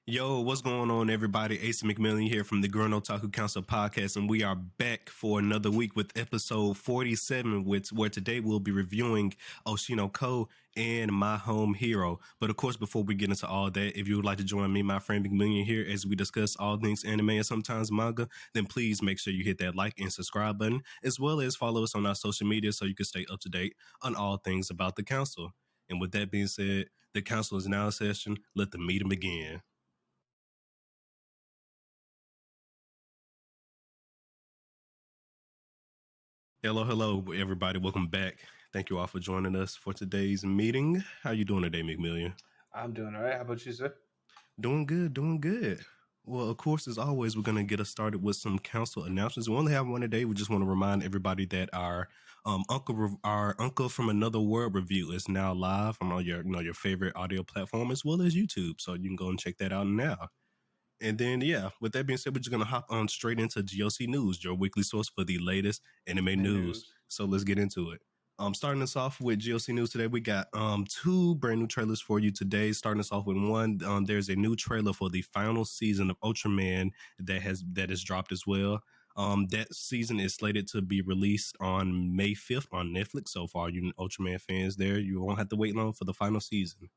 Yo, what's going on, everybody? Ace and McMillian here from the Gurren Otaku Council podcast, and we are back for another week with episode 47, where today we'll be reviewing Oshi No Ko and My Home Hero. But of course, before we get into all that, if you would like to join me, my friend McMillian here, as we discuss all things anime and sometimes manga, then please make sure you hit that like and subscribe button, as well as follow us on our social media so you can stay up to date on all things about the council. And with that being said, the council is now in session. Let the meeting begin. Hello, everybody. Welcome back. Thank you all for joining us for today's meeting. How you doing today, McMillian? I'm doing all right. How about you, sir? Doing good. Well, of course, as always, we're going to get us started with some council announcements. We only have one today. We just want to remind everybody that our Uncle from Another World review is now live on all your favorite audio platform as well as YouTube. So you can go and check that out now. And then, with that being said, we're just going to hop on straight into GOC News, your weekly source for the latest anime news. So let's get into it. Starting us off with GOC News today, we got two brand new trailers for you today. Starting us off with one, there's a new trailer for the final season of Ultraman that is dropped as well. That season is slated to be released on May 5th on Netflix. So far, you Ultraman fans there, you won't have to wait long for the final season.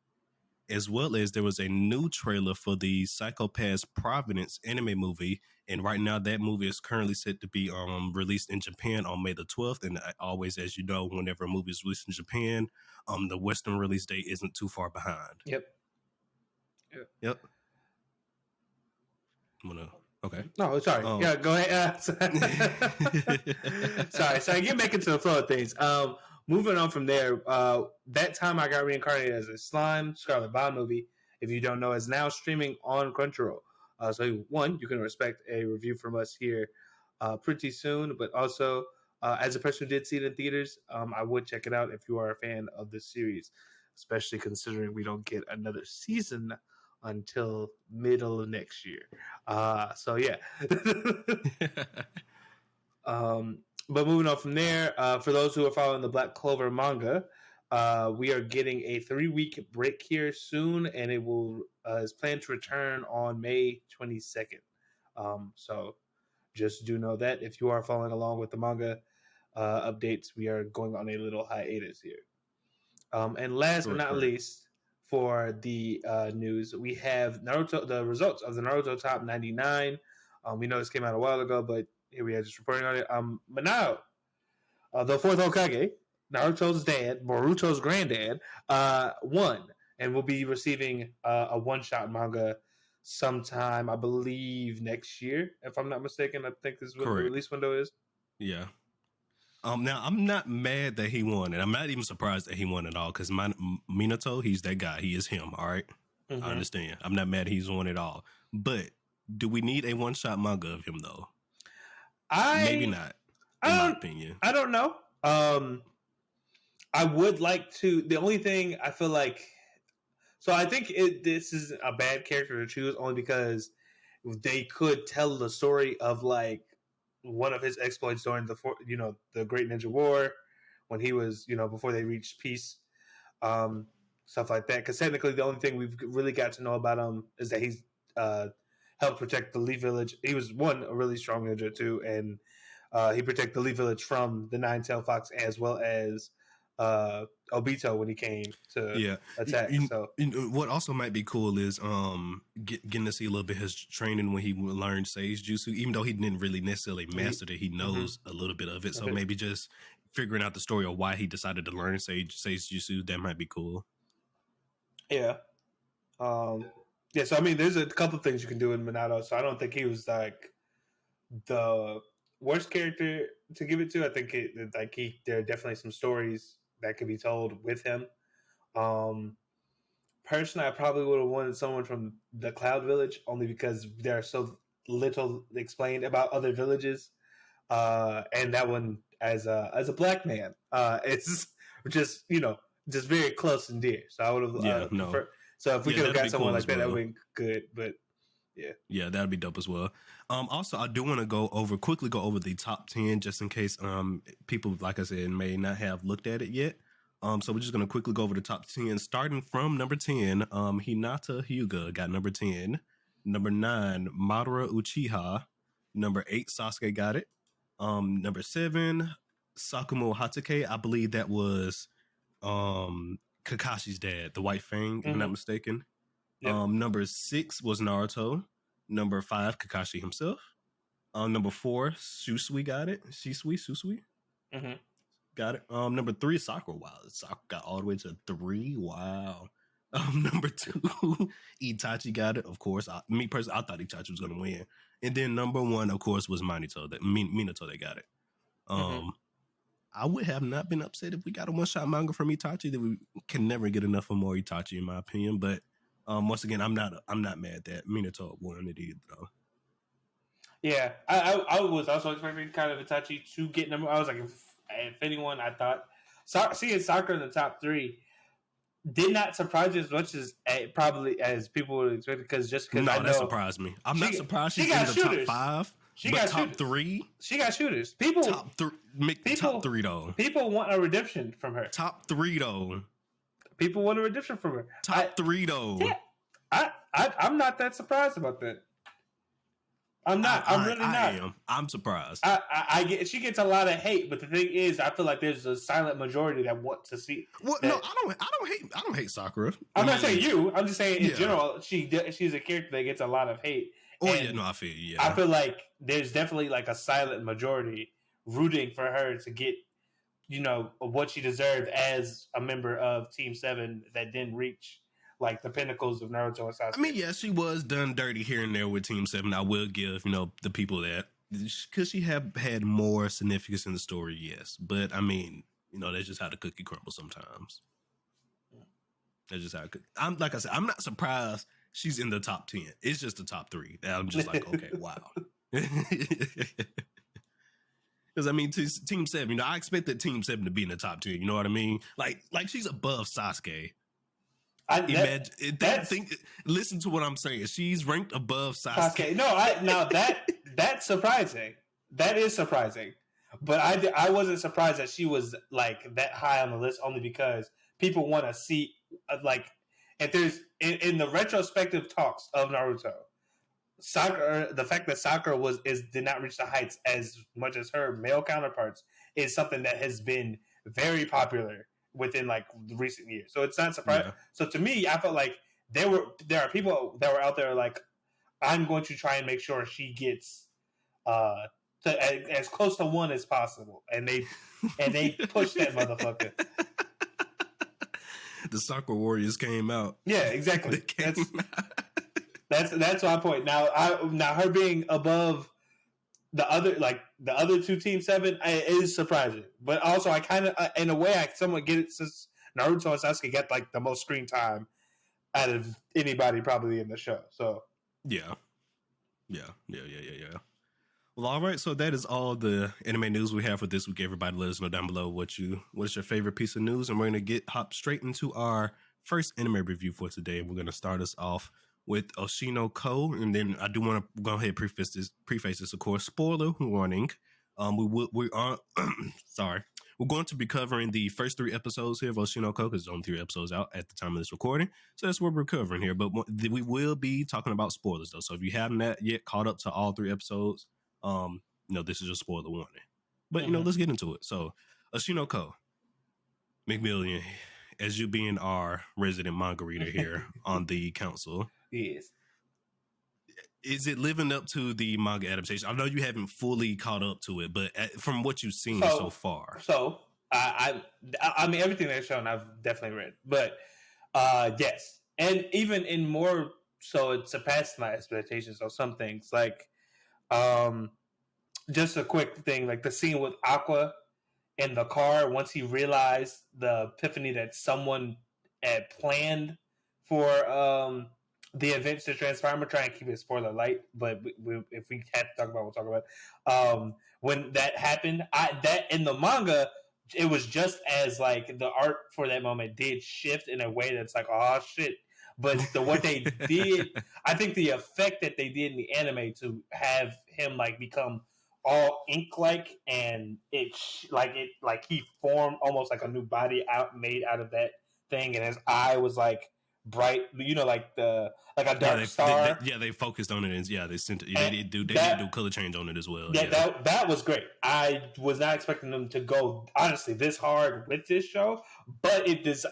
As well as there was a new trailer for the Psycho-Pass Providence anime movie. And right now that movie is currently set to be released in Japan on May the 12th. And always, as you know, whenever a movie is released in Japan, the Western release date isn't too far behind. Yep. Okay. No, sorry. Yeah, go ahead. Sorry. You're making to the flow of things. Moving on from there, That Time I Got Reincarnated as a Slime, Scarlet Bond movie, if you don't know, is now streaming on Crunchyroll. So one, you can expect a review from us here pretty soon, but also as a person who did see it in theaters, I would check it out if you are a fan of the series, especially considering we don't get another season until middle of next year. So yeah. But moving on from there, for those who are following the Black Clover manga, we are getting a 3-week break here soon, and it will is planned to return on May 22nd. So just do know that if you are following along with the manga updates, we are going on a little hiatus here. And last but not least, for the news, we have the results of the Naruto Top 99. We know this came out a while ago, but here we are just reporting on it. Manao, the fourth Hokage, Naruto's dad, Boruto's granddad, won and will be receiving a one-shot manga sometime, I believe, next year. If I'm not mistaken, I think this is what the release window is. Yeah. Now, I'm not mad that he won, and I'm not even surprised that he won at all, because Minato, he's that guy. He is him, all right? Mm-hmm. I understand. I'm not mad he's won at all. But do we need a one-shot manga of him, though? Maybe not, in my opinion. I don't know. I would like to. The only thing I feel like... So I think this is a bad character to choose, only because they could tell the story of, like, one of his exploits during the Great Ninja War, when he was, before they reached peace, stuff like that. Because technically, the only thing we've really got to know about him is that he's helped protect the Leaf Village. He was a really strong ninja too, and he protected the Leaf Village from the Nine-Tailed Fox as well as Obito when he came to attack. What also might be cool is getting to see a little bit of his training when he learned Sage Jutsu. Even though he didn't really necessarily master it, he knows a little bit of it. So maybe just figuring out the story of why he decided to learn Sage Jutsu, that might be cool. Yeah. So I mean, there's a couple of things you can do in Minato. So I don't think he was like the worst character to give it to. I think there are definitely some stories that could be told with him. Personally, I probably would have wanted someone from the Cloud Village, only because there are so little explained about other villages, and that one as a black man, it's just just very close and dear. So I would have preferred. So if we could have got someone like that, that would be good. But yeah, that'd be dope as well. Also, I do want to quickly go over the top 10, just in case people, like I said, may not have looked at it yet. So we're just going to quickly go over the top 10, starting from number 10. Hinata Hyuga got number 10. Number 9, Madara Uchiha. Number 8, Sasuke got it. Number 7, Sakumo Hatake. I believe that was Kakashi's dad, the White Fang, if I'm not mistaken. Yep. Number 6 was Naruto. Number 5, Kakashi himself. Number 4, Susui got it. Susui. Mm-hmm. Got it. Number 3, Sakura. Wow, Sakura got all the way to 3. Wow. Number 2, Itachi got it. Of course, me personally, I thought Itachi was gonna win. And then number 1, of course, was Minato. Minato, they got it. I would have not been upset if we got a one-shot manga from Itachi. That we can never get enough of more Itachi, in my opinion. But once again, I'm not mad that Minato won it either, though. Yeah, I was also expecting kind of Itachi to get number. I was like, if anyone, I thought seeing Sakura in the top 3 did not surprise me as much as probably as people would expect, because No, that surprised me. I'm not surprised she's in the shooters. top 5. She but got top shooters. 3. She got shooters. People top 3 though. People want a redemption from her. Top 3 though. People want a redemption from her. Top 3 though. Yeah, I'm not that surprised about that. I'm not. I'm really not. I am. I'm surprised. I get. She gets a lot of hate, but the thing is, I feel like there's a silent majority that want to see. Well, no, I don't hate Sakura. I'm not saying you. I'm just saying in general, she's a character that gets a lot of hate. Oh yeah, no, I feel you. Yeah. I feel like there's definitely like a silent majority rooting for her to get, what she deserved as a member of Team 7 that didn't reach like the pinnacles of Naruto and Sasuke. I mean, yeah, she was done dirty here and there with Team 7. I will give, the people that, because she have had more significance in the story, yes. But, I mean, that's just how the cookie crumbles sometimes. That's just how it could. Like I said, I'm not surprised she's in the top 10. It's just the top 3. I'm just like, okay, wow. Because, I mean, Team 7, I expected Team 7 to be in the top 10. You know what I mean? Like she's above Sasuke. Listen to what I'm saying. She's ranked above Sasuke. No, that's surprising. That is surprising. But I wasn't surprised that she was like that high on the list, only because people want to see if there's in the retrospective talks of Naruto, Sakura, the fact that Sakura did not reach the heights as much as her male counterparts is something that has been very popular within like recent years. So it's not surprising. Yeah. So to me, I felt like there are people that were out there like, I'm going to try and make sure she gets as close to 1 as possible, and they pushed that motherfucker. The Sakura Warriors came out. Yeah, exactly. That's my point. Now her being above the other 2 Team 7 is surprising, but also I kind of in a way I somewhat get it, since Naruto and Sasuke get like the most screen time out of anybody probably in the show. So yeah. Well, all right. So that is all the anime news we have for this week. Everybody, let us know down below what is your favorite piece of news, and we're gonna hop straight into our first anime review for today. We're gonna start us off with Oshi No Ko, and then I do want to go ahead and preface this, of course, spoiler warning. We are sorry. We're going to be covering the first 3 episodes here of Oshi No Ko, because there's only 3 episodes out at the time of this recording. So that's what we're covering here. But we will be talking about spoilers, though. So if you haven't yet caught up to all 3 episodes, this is a spoiler warning. But, let's get into it. So Oshi No Ko, McMillian, as you being our resident manga reader here on the council. Yes. Is it living up to the manga adaptation? I know you haven't fully caught up to it, but from what you've seen so far. So, I mean, everything they've shown, I've definitely read. But, yes. And even in more so, it surpassed my expectations on some things. Like, just a quick thing, like the scene with Aqua in the car, once he realized the epiphany that someone had planned for the events to transpire. I'm gonna try and keep it spoiler light, but if we have to talk about it, we'll talk about it. When that happened, that in the manga, it was just as like the art for that moment did shift in a way that's like, oh shit. But what they did, I think the effect that they did in the anime to have him like become all ink-like, and he formed almost like a new body made out of that thing, and his eye was like bright, like a Yeah, dark star. they focused on it, and they sent it. And They did do color change on it as well. Yeah, that was great. I was not expecting them to go honestly this hard with this show, but it does.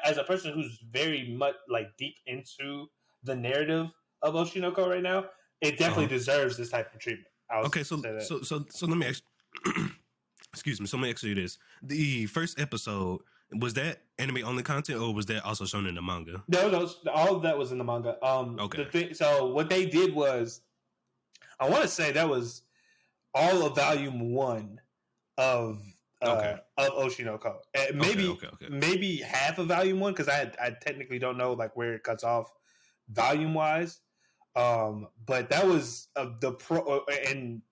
As a person who's very much like deep into the narrative of Oshi No Ko right now, it definitely deserves this type of treatment. Okay, so let me ask. Excuse me. So let me ask you this: the first episode, was that anime only content, or was that also shown in the manga? No, all of that was in the manga. Okay. So what they did was, I want to say that was all of volume 1 of Oshi No Ko. Maybe half of volume 1, because I technically don't know like where it cuts off volume wise. But that was the pro and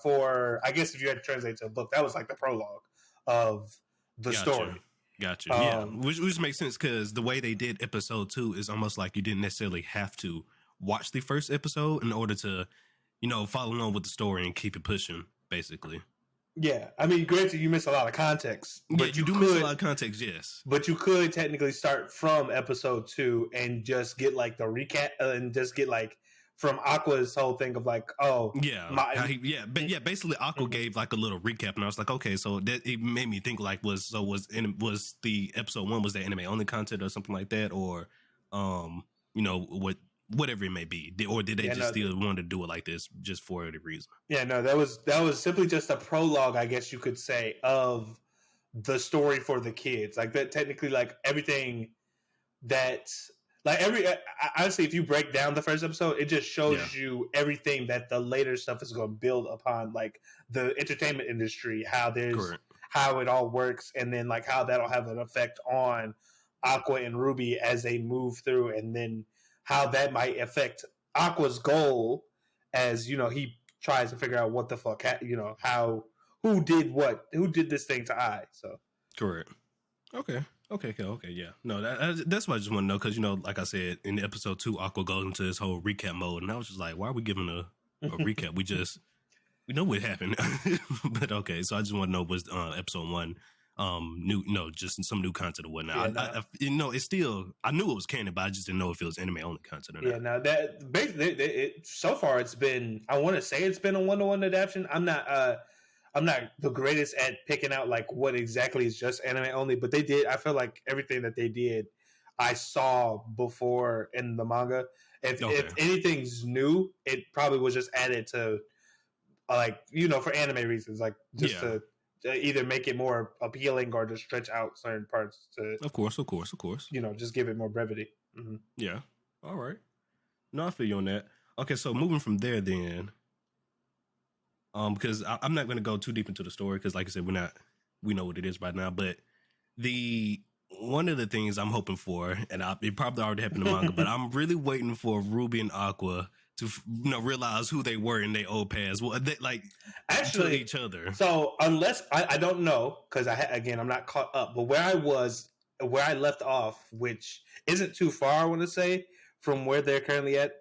for, I guess if you had to translate to a book, that was like the prologue of the story. Gotcha. Yeah, which makes sense, because the way they did episode 2 is almost like you didn't necessarily have to watch the first episode in order to, follow along with the story and keep it pushing, basically. Yeah, I mean, granted, you miss a lot of context. But you miss a lot of context, yes. But you could technically start from episode 2 and just get like the recap, and just get like from Aqua's whole thing of like, basically Aqua gave like a little recap, and I was like, okay, so that it made me think like was the episode 1, was that anime only content or something like that, or whatever it may be, or did they still want to do it like this just for the reason? Yeah, no, that was simply just a prologue, I guess you could say, of the story for the kids. Like that, technically, like everything that, like honestly, if you break down the first episode, it just shows you everything that the later stuff is going to build upon, like the entertainment industry, how it all works, and then like how that'll have an effect on Aqua and Ruby as they move through, and then how that might affect Aqua's goal as, he tries to figure out what the fuck, who did this thing to I. So correct. Okay, yeah. No, that's what I just want to know, because like I said, in episode 2, Aqua goes into this whole recap mode, and I was just like, why are we giving a recap? We know what happened. But okay, so I just want to know, was episode 1 just some new content or whatnot? It's still, I knew it was canon, but I just didn't know if it was anime only content or not. Yeah, now that basically so far it's been, I want to say it's been a 1-to-1 adaptation. I'm not the greatest at picking out like what exactly is just anime only, but I feel like everything that they did I saw before in the manga. If anything's new, it probably was just added to for anime reasons, like just to either make it more appealing or to stretch out certain parts to, of course, just give it more brevity. Mm-hmm. Yeah. All right. No, I feel you on that. Okay, so moving from there then, because I'm not going to go too deep into the story, because like I said, we know what it is right now, but one of the things I'm hoping for, and it probably already happened in manga, but I'm really waiting for Ruby and Aqua to realize who they were in their old past. Well, they, like, actually to each other. So unless I don't know, because I'm not caught up, but where I left off, which isn't too far, I want to say, from where they're currently at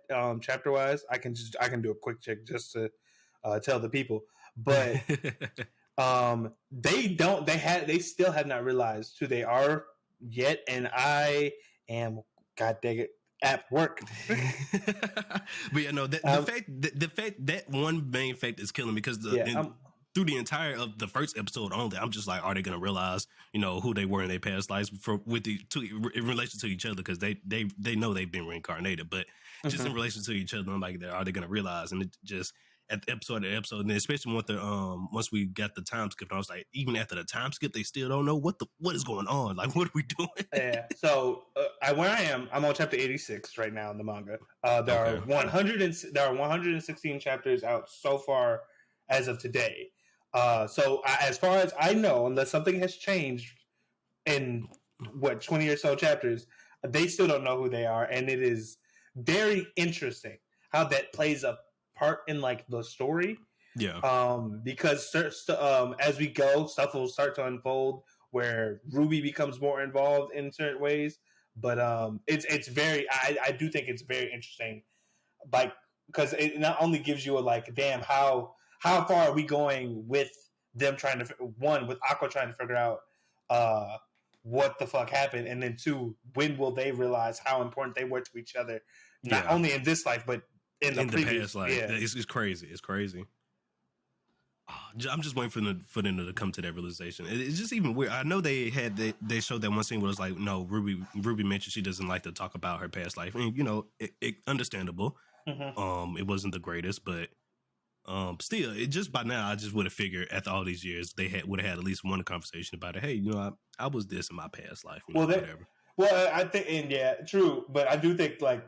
chapter wise, I can do a quick check just to tell the people, but they still have not realized who they are yet, and I am, god dang it, at work. But yeah, no, the fact that one main fact is killing me, because through the entire of the first episode only, I'm just like, are they going to realize, who they were in their past lives in relation to each other? Because they know they've been reincarnated, but just in relation to each other, I'm like, are they going to realize? And it just, at the episode, and especially with once we got the time skip, I was like, even after the time skip, they still don't know what is going on. Like, what are we doing? Yeah. So where I am, I'm on chapter 86 right now in the manga. There are 116 chapters out so far as of today. So as far as I know, unless something has changed in 20 or so chapters, they still don't know who they are, and it is very interesting how that plays a part in like the story. Because as we go, stuff will start to unfold where Ruby becomes more involved in certain ways, but it's very, I do think it's very interesting, like, because it not only gives you a like, damn, how far are we going with them trying to with Aqua trying to figure out what the fuck happened, and then 2, when will they realize how important they were to each other, not Yeah. only in this life but in the previous past life. It's crazy. It's crazy. I'm just waiting for them to come to that realization. It's just even weird. I know they showed that one scene where it's like, no, Ruby mentioned she doesn't like to talk about her past life, and it understandable. Mm-hmm. It wasn't the greatest, but still, it just by now I just would have figured after all these years they would have had at least one conversation about it. Hey, I was this in my past life. Whatever. Well, I think, and yeah, true, but I do think like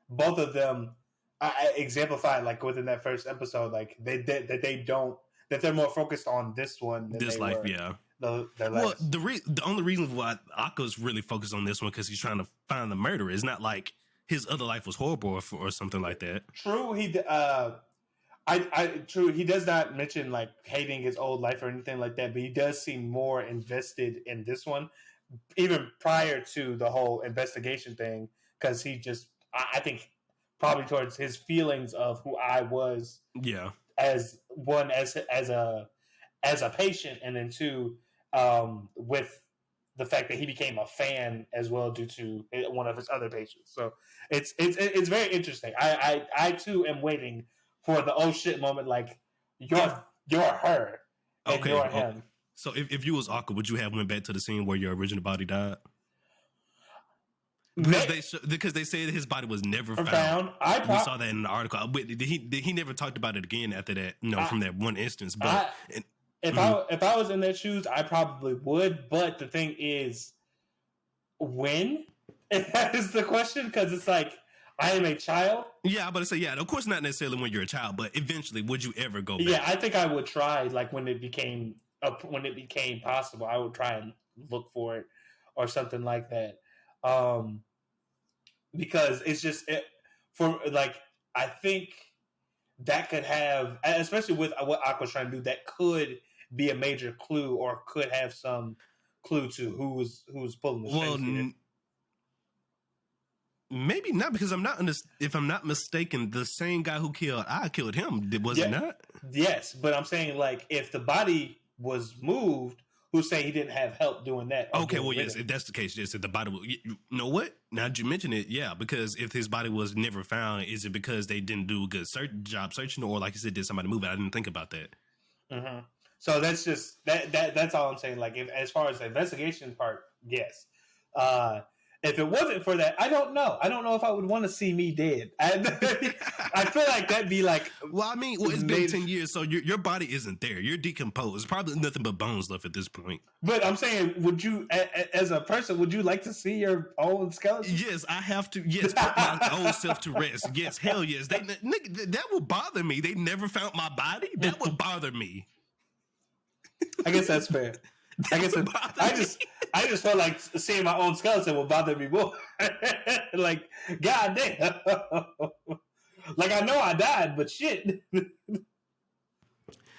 both of them I exemplified like within that first episode, like that they're more focused on this one than this they life, were yeah. The well, the only reason why Akko's really focused on this one because he's trying to find the murderer. It's not like his other life was horrible or something like that. True, true. He does not mention like hating his old life or anything like that, but he does seem more invested in this one, even prior to the whole investigation thing, because he just, I think, probably towards his feelings of who I was, yeah, as one as a patient, and then 2, with the fact that he became a fan as well due to one of his other patients. So it's very interesting. I too am waiting for the oh shit moment, like you're her and you're him. So if you was Akko, would you have went back to the scene where your original body died? Because they say that his body was never found. We saw that in the article. He never talked about it again after that. From that one instance. But if I was in their shoes, I probably would. But the thing is, when is the question? Because it's like I am a child. Yeah, I'm about to say of course not necessarily when you're a child, but eventually, would you ever go back? Yeah, I think I would try. Like when it became possible, I would try and look for it or something like that. Because it's just for like I think that could have, especially with what Aqua's trying to do, that could be a major clue or could have some clue to who's pulling the strings here. Maybe not, because if I'm not mistaken, the same guy who killed him, was it not? Yes, but I'm saying like if the body was moved, who say he didn't have help doing that? Okay, well, yes, if that's the case, yes, if the body was, you know what? Now that you mention it, yeah, because if his body was never found, is it because they didn't do a good job searching, or like you said, did somebody move it? I didn't think about that. Mm-hmm. So that's just that's all I'm saying. Like, as far as the investigation part, yes. If it wasn't for that, I don't know. I don't know if I would want to see me dead. I feel like that'd be like. Well, I mean, it's been 10 years, so your body isn't there. You're decomposed. Probably nothing but bones left at this point. But I'm saying, would you, as a person, would you like to see your own skeleton? Yes, I have to. Yes, put my own self to rest. Yes, hell yes. That would bother me. They never found my body. That would bother me. I guess that's fair. I just felt like seeing my own skeleton would bother me more. Like, goddamn. Like, I know I died, but shit.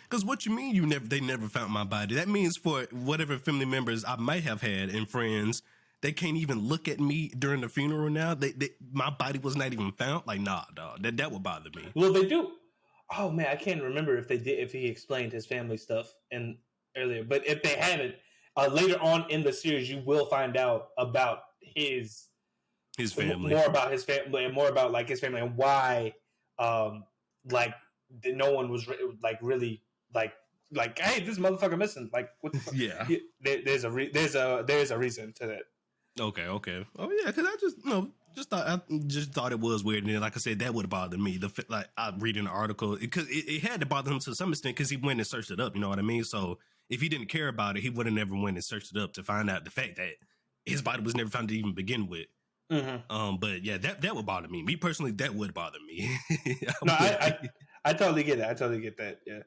Because what you mean they never found my body? That means for whatever family members I might have had and friends, they can't even look at me during the funeral now. My body was not even found. Like, nah, dog. That would bother me. Well, they do. Oh man, I can't remember if he explained his family stuff earlier. But if they haven't, later on in the series, you will find out about his family, more about his family, and more about like his family and why, like no one was like really like hey, this motherfucker missing. Like, what the fuck? Yeah, there's a reason to that. Okay. Oh yeah, because I just thought it was weird, and then, like I said, that would bother me. Like I read an article because it had to bother him to some extent because he went and searched it up. You know what I mean? So if he didn't care about it, he would have never went and searched it up to find out the fact that his body was never found to even begin with. Mm-hmm. But yeah, that would bother me. Me personally, that would bother me. I totally get it. I totally get that. Yeah.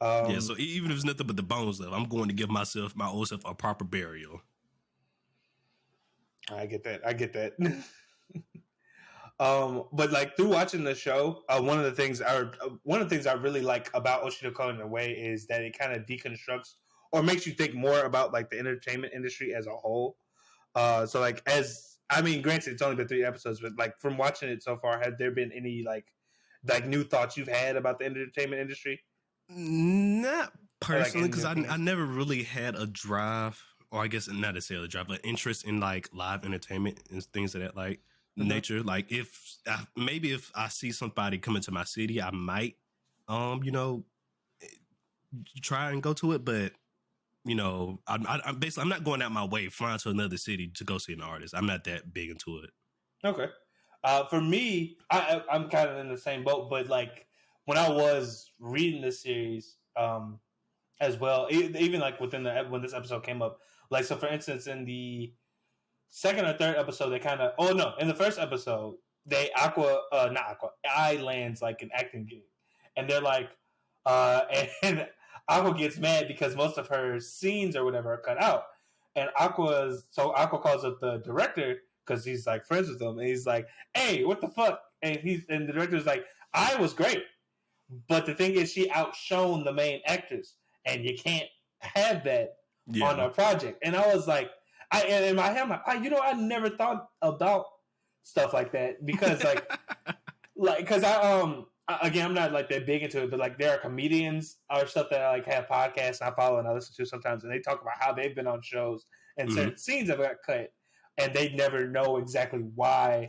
Yeah. So even if it's nothing but the bones left, I'm going to give my old self a proper burial. I get that. But like through watching the show, one of the things I really like about Oshi No Ko in a way is that it kind of deconstructs or makes you think more about like the entertainment industry as a whole. So like granted it's only been 3 episodes, but like from watching it so far, have there been any like new thoughts you've had about the entertainment industry? Not personally, because I never really had a drive or I guess not necessarily drive, but interest in like live entertainment and things of that like nature. Like maybe if I see somebody coming to my city, I might, you know, try and go to it, but you know, I'm basically I'm not going out my way flying to another city to go see an artist. I'm not that big into it. Okay. For me, I'm kind of in the same boat, but like when I was reading this series, as well, even like within when this episode came up, like so for instance, in the second or third episode, they kind of in the first episode, they not Aqua, I lands like an acting gig, and they're like, and Aqua gets mad because most of her scenes or whatever are cut out, and Aqua calls up the director because he's like friends with them, and he's like, hey, what the fuck, and the director's like, I was great, but the thing is, she outshone the main actress, and you can't have that on a project. And I was like, in my head, I'm like, I never thought about stuff like that because, because again, I'm not like that big into it, but like there are comedians or stuff that I like have podcasts and I follow and I listen to sometimes, and they talk about how they've been on shows and certain scenes have got cut, and they never know exactly why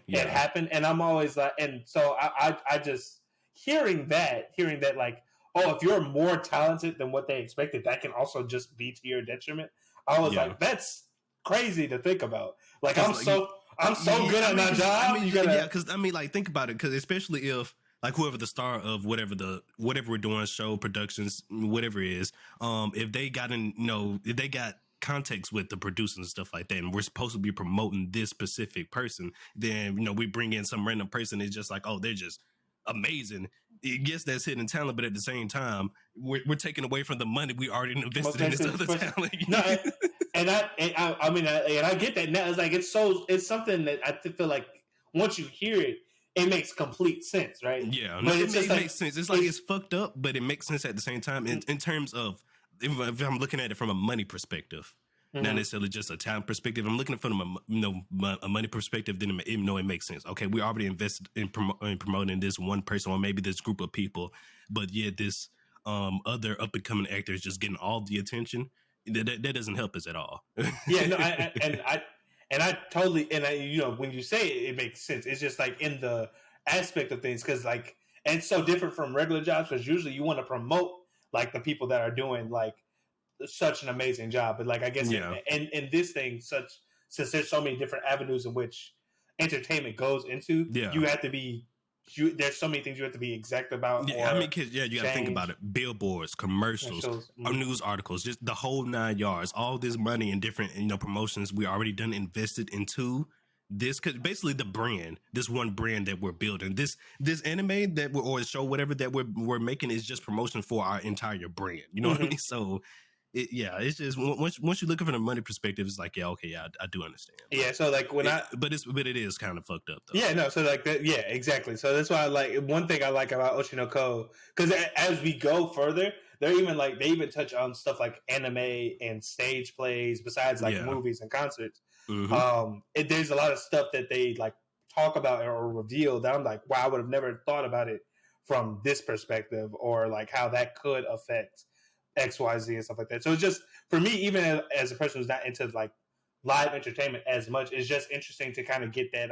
it happened. And I'm always like, and so I just hearing that like, oh, if you're more talented than what they expected, that can also just be to your detriment. I was like, that's crazy to think about. Like I'm so good at my job. Because I mean, like think about it. Because especially if like whoever the star of whatever we're doing, show, productions, whatever it is, if they got if they got context with the producers and stuff like that, and we're supposed to be promoting this specific person, then we bring in some random person. It's just like, oh, they're just amazing. Yes, that's hidden talent, but at the same time, we're taking away from the money we already invested in this other talent. No, and I get that now. It's like it's something that I feel like once you hear it, it makes complete sense, right? Yeah, but it makes sense. It's like it's fucked up, but it makes sense at the same time in terms of if I'm looking at it from a money perspective. Not necessarily just a talent perspective. I'm looking at it from a money perspective. Then it makes sense. Okay, we already invested in promoting this one person or maybe this group of people, but yet this other up and coming actor is just getting all the attention. That doesn't help us at all. Yeah, no, I totally when you say it makes sense. It's just like in the aspect of things because like and it's so different from regular jobs because usually you want to promote like the people that are doing like such an amazing job, but like I guess in this thing, since there's so many different avenues in which entertainment goes into, you have to be. There's so many things you have to be exact about. Yeah, you got to think about it. Billboards, commercials, news articles, just the whole 9 yards. All this money and different promotions we already done invested into this, cause basically the brand, this one brand that we're building, this anime that or show whatever that we're making is just promotion for our entire brand. You know what I mean? So. It's just once you look from a money perspective, it's like I do understand. Yeah, so like but it is kind of fucked up though. Yeah, no, so like that, yeah, exactly. So that's why I like one thing I like about Oshi No Ko because as we go further, they even touch on stuff like anime and stage plays besides like movies and concerts. There's a lot of stuff that they like talk about or reveal that I'm like, wow, I would have never thought about it from this perspective or like how that could affect XYZ and stuff like that. So it's just for me, even as a person who's not into like live entertainment as much, it's just interesting to kind of get that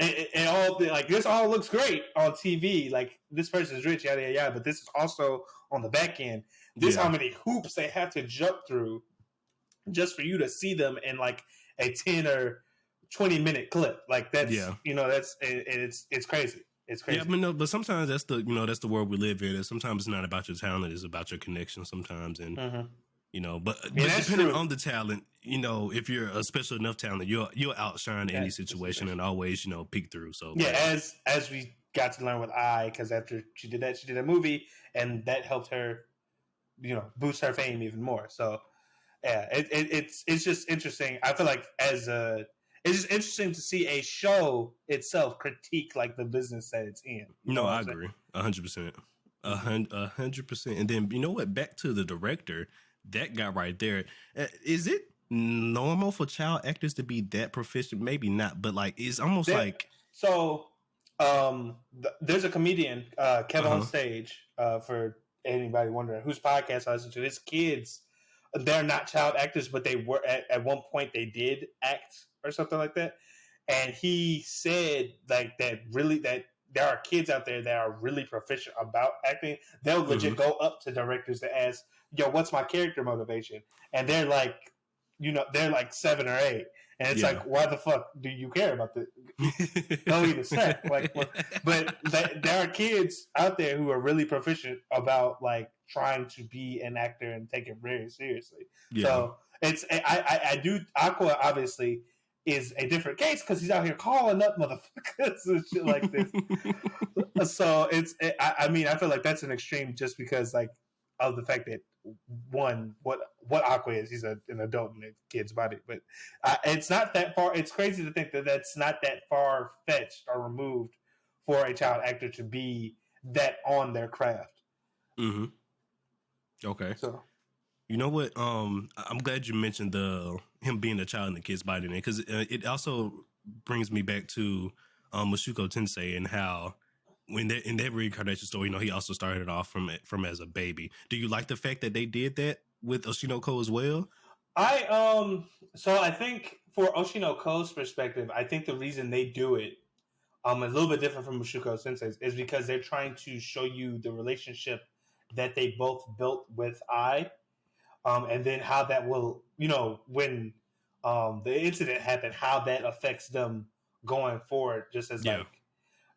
and all like this all looks great on TV, like this person's rich, yada yada yada, but this is also on the back end. This how many hoops they have to jump through just for you to see them in like a 10 or 20-minute clip. Like that's that's it's crazy. It's crazy. Yeah, but sometimes that's the world we live in. And sometimes it's not about your talent; it's about your connection. Sometimes, and but depending on the talent, if you're a special enough talent, you'll outshine any situation and always peek through. So as we got to learn with because after she did a movie, and that helped her, boost her fame even more. So yeah, it's just interesting. I feel like it's just interesting to see a show itself critique like the business that it's in. No, I agree, 100%, 100%. And then what? Back to the director, that guy right there. Is it normal for child actors to be that proficient? Maybe not, but like it's almost like so. There's a comedian, Kevin on Stage, for anybody wondering whose podcast I listen to. His kids they're not child actors, but they were at one point they did act or something like that. And he said like that really that there are kids out there that are really proficient about acting. They'll legit go up to directors to ask, "Yo, what's my character motivation?" And they're like, they're like 7 or 8, and it's like, why the fuck do you care about this? Go eat a snack. Like, but there are kids out there who are really proficient about like trying to be an actor and take it very seriously. Yeah. So it's I do Aqua obviously is a different case because he's out here calling up motherfuckers and shit like this. So I mean I feel like that's an extreme just because like of the fact that one what Aqua is, he's an adult in a kid's body, but it's not that far. It's crazy to think that that's not that far fetched or removed for a child actor to be that on their craft. Mm-hmm. Okay. So you know what? I'm glad you mentioned him being a child in the kid's body, because it also brings me back to Mushoku Tensei and how in that reincarnation story, he also started off from as a baby. Do you like the fact that they did that with Oshi No Ko as well? So I think for Oshi No Ko's perspective, I think the reason they do it a little bit different from Mushoku Sensei's is because they're trying to show you the relationship that they both built with and then how that will, when the incident happened, how that affects them going forward, just as like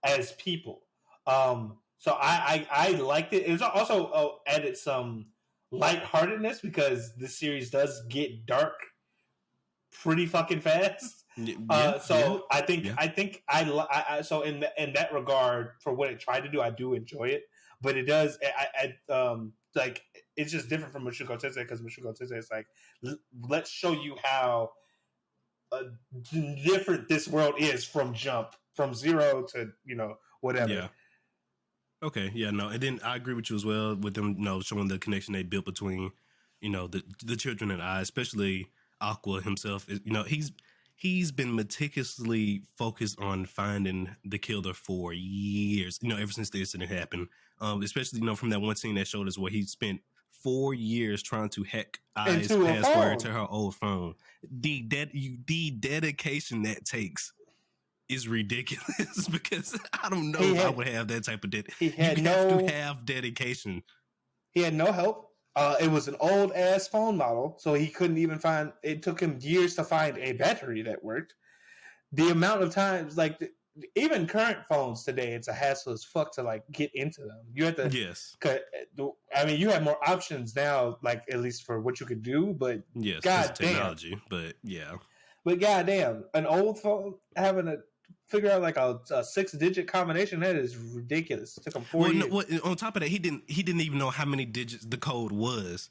as people. So I liked it. It was also added some lightheartedness because the series does get dark pretty fucking fast. I think so in that regard, for what it tried to do, I do enjoy it. But it does, like it's just different from Mushoku Tensei because Mushoku Tensei is like, let's show you how different this world is from zero to whatever. Yeah. Okay. Yeah. No. And then I agree with you as well with them, showing the connection they built between, the children and I, especially Aqua himself. He's been meticulously focused on finding the killer for years. Ever since the incident happened. Especially from that one scene that showed us where he spent 4 years trying to hack Ai's password to her old phone. The dedication that takes is ridiculous because I don't know if I would have that type of dedication. You have to have dedication. He had no help. It was an old ass phone model, so he couldn't even find. It took him years to find a battery that worked. The amount of times, like even current phones today, it's a hassle as fuck to like get into them. You have to. Yes. I mean, you have more options now, like at least for what you could do. But yes, technology. But yeah. But goddamn, an old phone having to figure out like a 6-digit combination, that is ridiculous. It took him 4 years. On top of that, he didn't even know how many digits the code was.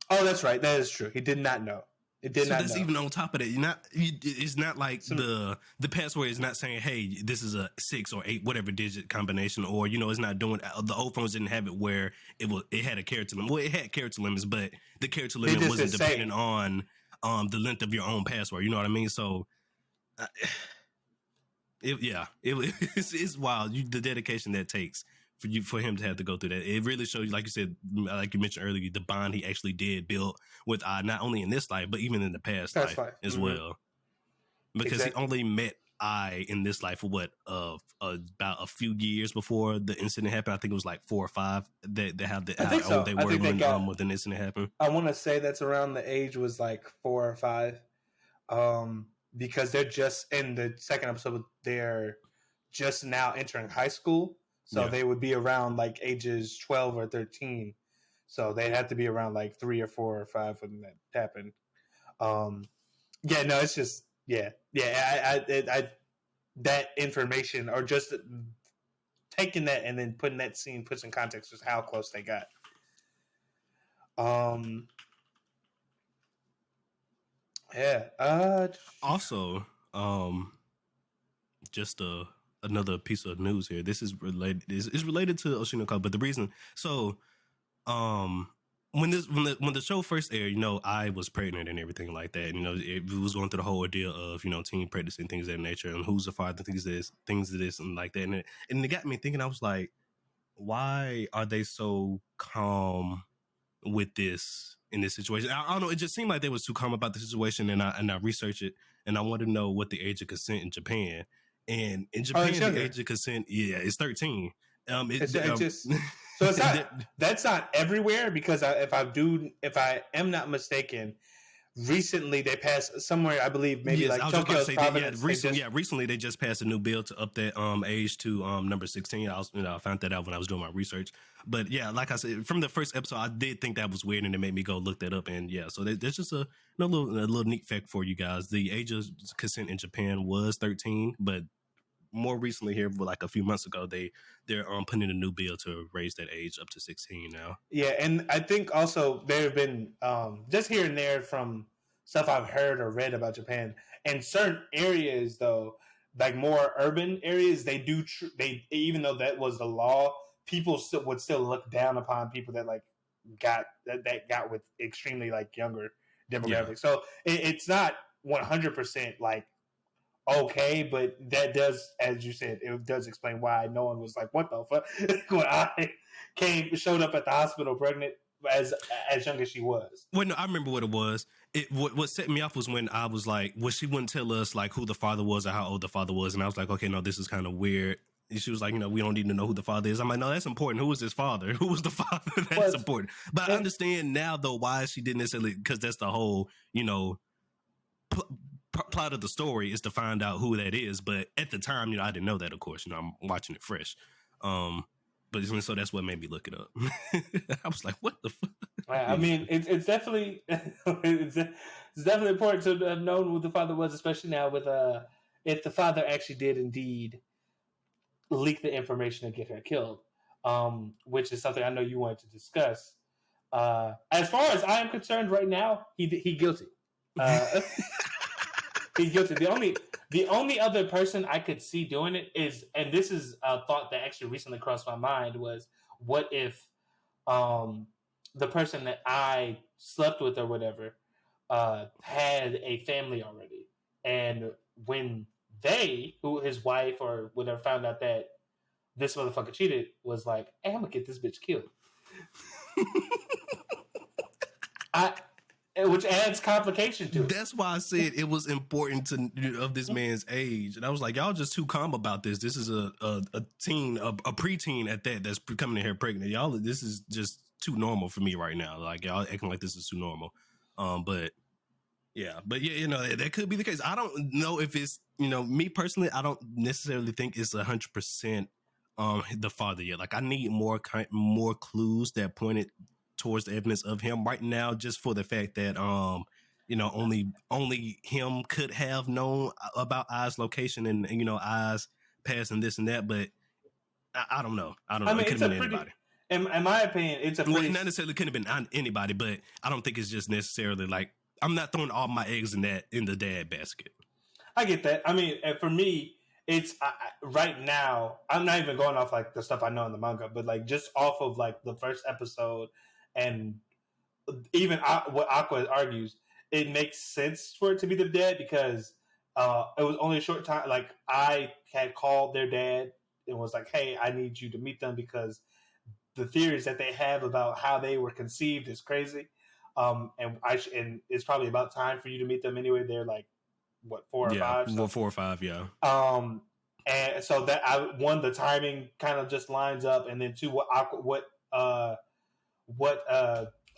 Oh, that's right. That is true. He did not know. It did not. That's know. Even on top of that. It's not like the password is not saying, "Hey, this is a 6 or 8 whatever digit combination," or it's not doing. The old phones didn't have it where it had a character limit. Well, it had character limits, but the character limit wasn't dependent on the length of your own password. You know what I mean? So. It's wild. The dedication that takes for him to have to go through that. It really shows you, like you said, like you mentioned earlier, the bond he actually did build with I, not only in this life but even in the past life as well. Because he only met I in this life for about a few years before the incident happened. I think it was like 4 or 5 that how old they were when the incident happened. I want to say that's around the age was like 4 or 5. Because they're just in the second episode, they're just now entering high school. So they would be around like ages 12 or 13. So they'd have to be around like 3 or 4 or 5 when that happened. It's just, I that information or just taking that and then putting that scene puts in context just how close they got. Also, just another piece of news here. This is related. Is related to Oshi No Ko, but the reason. So, when the show first aired, I was pregnant and everything like that. It was going through the whole ordeal of teen pregnancy and things of that nature, and who's the father, things of this, and like that. And it got me thinking. I was like, why are they so calm with this in this situation. I don't know. It just seemed like they was too calm about the situation, and I researched it, and I wanted to know what the age of consent in Japan. And in Japan, the age of consent, is 13. It's just so it's not that's not everywhere because if I am not mistaken, recently they passed somewhere, I believe maybe yes, like I was Tokyo's just about to say province. recently they just passed a new bill to up that age to number 16. I found that out when I was doing my research. But yeah, like I said, from the first episode, I did think that was weird, and it made me go look that up. And yeah, so there's just a little neat fact for you guys. The age of consent in Japan was 13, but more recently here, like a few months ago, they're putting in a new bill to raise that age up to 16 now. Yeah, and I think also there have been just here and there from stuff I've heard or read about Japan. And certain areas, though, like more urban areas, they do they even though that was the law, people would still look down upon people that like got with extremely like younger demographics. Yeah. So it's not 100% like okay, but that does, as you said, it does explain why no one was like, "What the fuck?" when I showed up at the hospital pregnant as young as she was. Well, no, I remember what it was. What set me off was when I was like, well, she wouldn't tell us like who the father was or how old the father was, and I was like, okay, no, this is kind of weird. And she was like, we don't need to know who the father is. I'm like, no, that's important. Who was his father? Who was the father? That's important. But I understand now though why she didn't necessarily, because that's the whole, plot of the story is to find out who that is. But at the time, I didn't know that, of course. I'm watching it fresh. But so that's what made me look it up. I was like, what the fuck? I mean, it's definitely it's definitely important to have known who the father was, especially now with if the father actually did indeed leak the information and get her killed, which is something I know you wanted to discuss. As far as I am concerned, right now, he guilty. He's guilty. The only other person I could see doing it is, and this is a thought that actually recently crossed my mind, was what if the person that I slept with or whatever had a family already, and when his wife or whatever, found out that this motherfucker cheated, was like, hey, I'm gonna get this bitch killed. Which adds complication to it. That's why I said it was important of this man's age. And I was like, y'all just too calm about this. This is a teen, a preteen at that, that's coming in here pregnant. Y'all, this is just too normal for me right now. Like, y'all acting like this is too normal. But that could be the case. I don't know if it's, me personally, I don't necessarily think it's 100% the father yet. Like, I need more clues that pointed towards the evidence of him right now, just for the fact that only him could have known about Ai's location and Ai's past and this and that. But I don't know. I mean, it could have been anybody. In my opinion, it's a pretty... Well, not necessarily couldn't have been anybody, but I don't think it's just necessarily like, I'm not throwing all my eggs in the dad basket. I get that. I mean, for me, it's right now, I'm not even going off like the stuff I know in the manga, but like just off of like the first episode, and even what Aqua argues, it makes sense for it to be the dad because it was only a short time. Like, I had called their dad and was like, hey, I need you to meet them because the theories that they have about how they were conceived is crazy. And it's probably about time for you to meet them anyway. They're like, what, 4 or 5? Well, 4 or 5, yeah. And so that the timing kind of just lines up, and then 2, what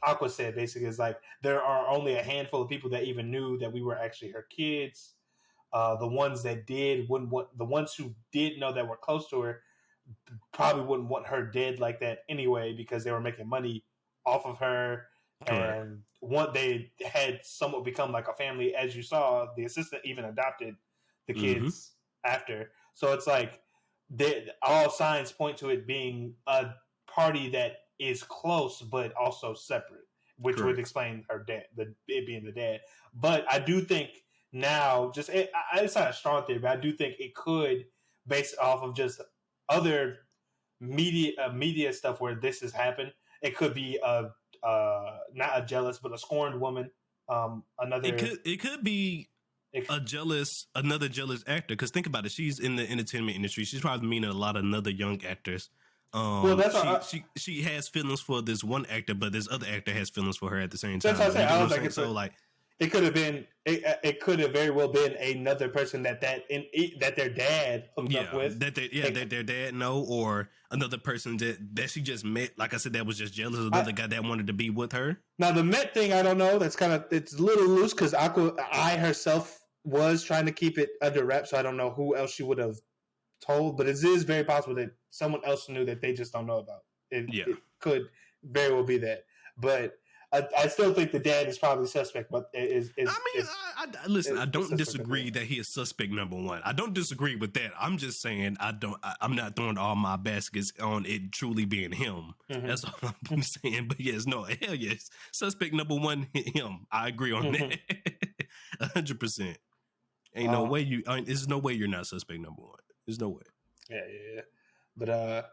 Aqua said basically is like, there are only a handful of people that even knew that we were actually her kids. The ones that did the ones who did know that were close to her probably wouldn't want her dead like that anyway, because they were making money off of her. Correct. And they had somewhat become like a family. As you saw, the assistant even adopted the kids after. So it's like all signs point to it being a party that is close but also separate, which Correct. Would explain her dad, it being the dad. But I do think now, it's not a strong theory, but I do think it could, based off of just other media stuff where this has happened, it could be not a jealous but a scorned woman. It could be another jealous actor, because think about it, she's in the entertainment industry. She's probably meeting a lot of other young actors Well, that's She has feelings for this one actor, but this other actor has feelings for her at the same time. that's what I said. I was like, so like it could have been. It could have very well been another person that their dad hooked up with. That their dad know, or another person that she just met. Like I said, that was just jealous of another guy that wanted to be with her. Now the Met thing, I don't know. That's it's a little loose because I herself was trying to keep it under wraps, so I don't know who else she would have told. But it is very possible that someone else knew that they just don't know about. It could very well be that, but. I still think the dad is probably suspect, but listen. I don't disagree that he is suspect number one. I don't disagree with that. I'm just saying I'm not throwing all my baskets on it truly being him. Mm-hmm. That's all I'm saying. But yes, no, hell yes, suspect number one, him. I agree on that. 100%. Ain't no way you. There's no way you're not suspect number one. There's no way. Yeah. But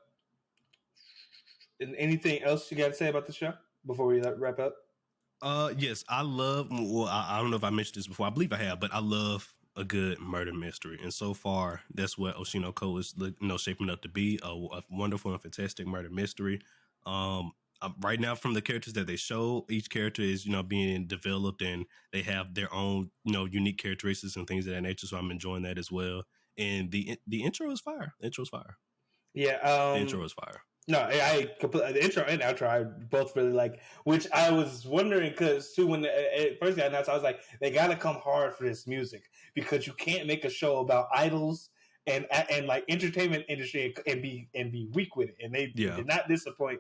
anything else you got to say about the show before we wrap up? Yes, I love. Well, I don't know if I mentioned this before. I believe I have, but I love a good murder mystery, and so far, that's what Oshi No Ko is, shaping up to be a wonderful and fantastic murder mystery. Right now, from the characters that they show, each character is being developed, and they have their own unique characteristics and things of that nature. So I'm enjoying that as well. And the intro is fire. The intro is fire. Yeah, the intro is fire. No, I completely, the intro and outro I both really like. Which I was wondering because too when first I announced, I was like, they got to come hard for this music because you can't make a show about idols and like entertainment industry and be weak with it, and they did not disappoint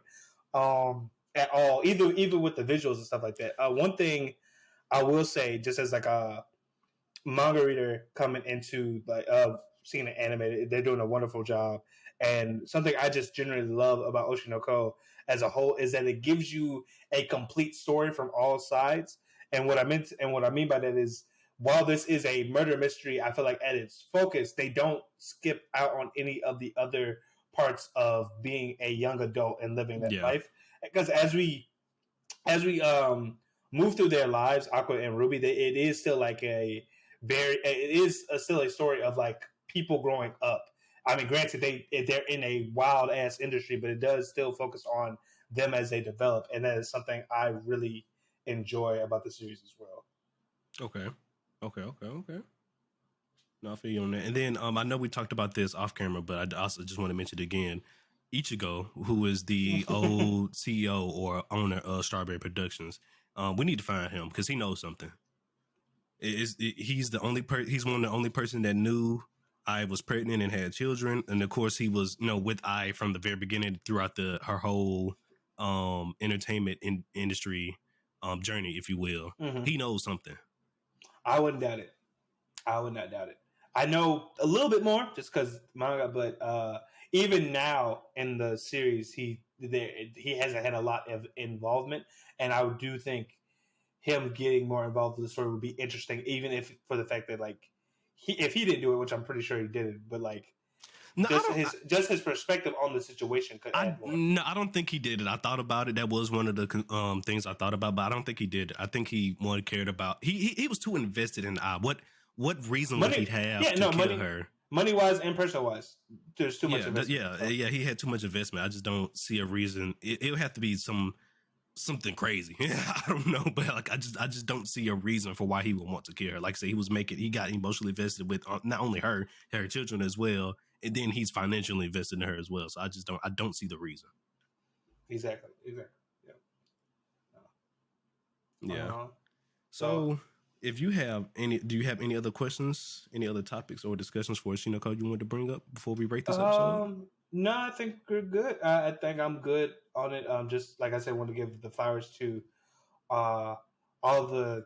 at all. Either with the visuals and stuff like that. One thing I will say, just as like a manga reader coming into like seeing it animated, they're doing a wonderful job. And something I just generally love about Oshi No Ko as a whole is that it gives you a complete story from all sides. And what I mean by that is, while this is a murder mystery, I feel like at its focus, they don't skip out on any of the other parts of being a young adult and living that life. Because as we move through their lives, Aqua and Ruby, it is still like still a story of like people growing up. I mean, granted, they're in a wild ass industry, but it does still focus on them as they develop, and that is something I really enjoy about the series as well. Okay. No, I feel you on that. And then I know we talked about this off camera, but I also just want to mention it again. Ichigo, who is the old CEO or owner of Strawberry Productions, we need to find him because he knows something. He's one of the only person that knew I was pregnant and had children, and of course he was with I from the very beginning throughout her whole entertainment industry journey, if you will. Mm-hmm. He knows something. I wouldn't doubt it. I would not doubt it. I know a little bit more just because manga, but even now in the series, he hasn't had a lot of involvement, and I do think him getting more involved in the story would be interesting, even if for the fact that like if he didn't do it, which I'm pretty sure he didn't, but like his perspective on the situation could add more. No, I don't think he did it. I thought about it. That was one of the things I thought about, but I don't think he did. I think he more cared about he was too invested in I. What reason would he have to kill her? Money wise and personal wise, there's too much investment. He had too much investment. I just don't see a reason. It would have to be something crazy. I don't know, but like I just don't see a reason for why he would want to kill her. Like I say, he got emotionally invested with not only her children as well, and then he's financially invested in her as well. So I don't see the reason. Exactly. Yeah. So if you have do you have any other questions, any other topics or discussions for Oshi No Ko you want to bring up before we break this episode? No, I think we're good. I think I'm good on it. Just like I said, I want to give the flowers to all the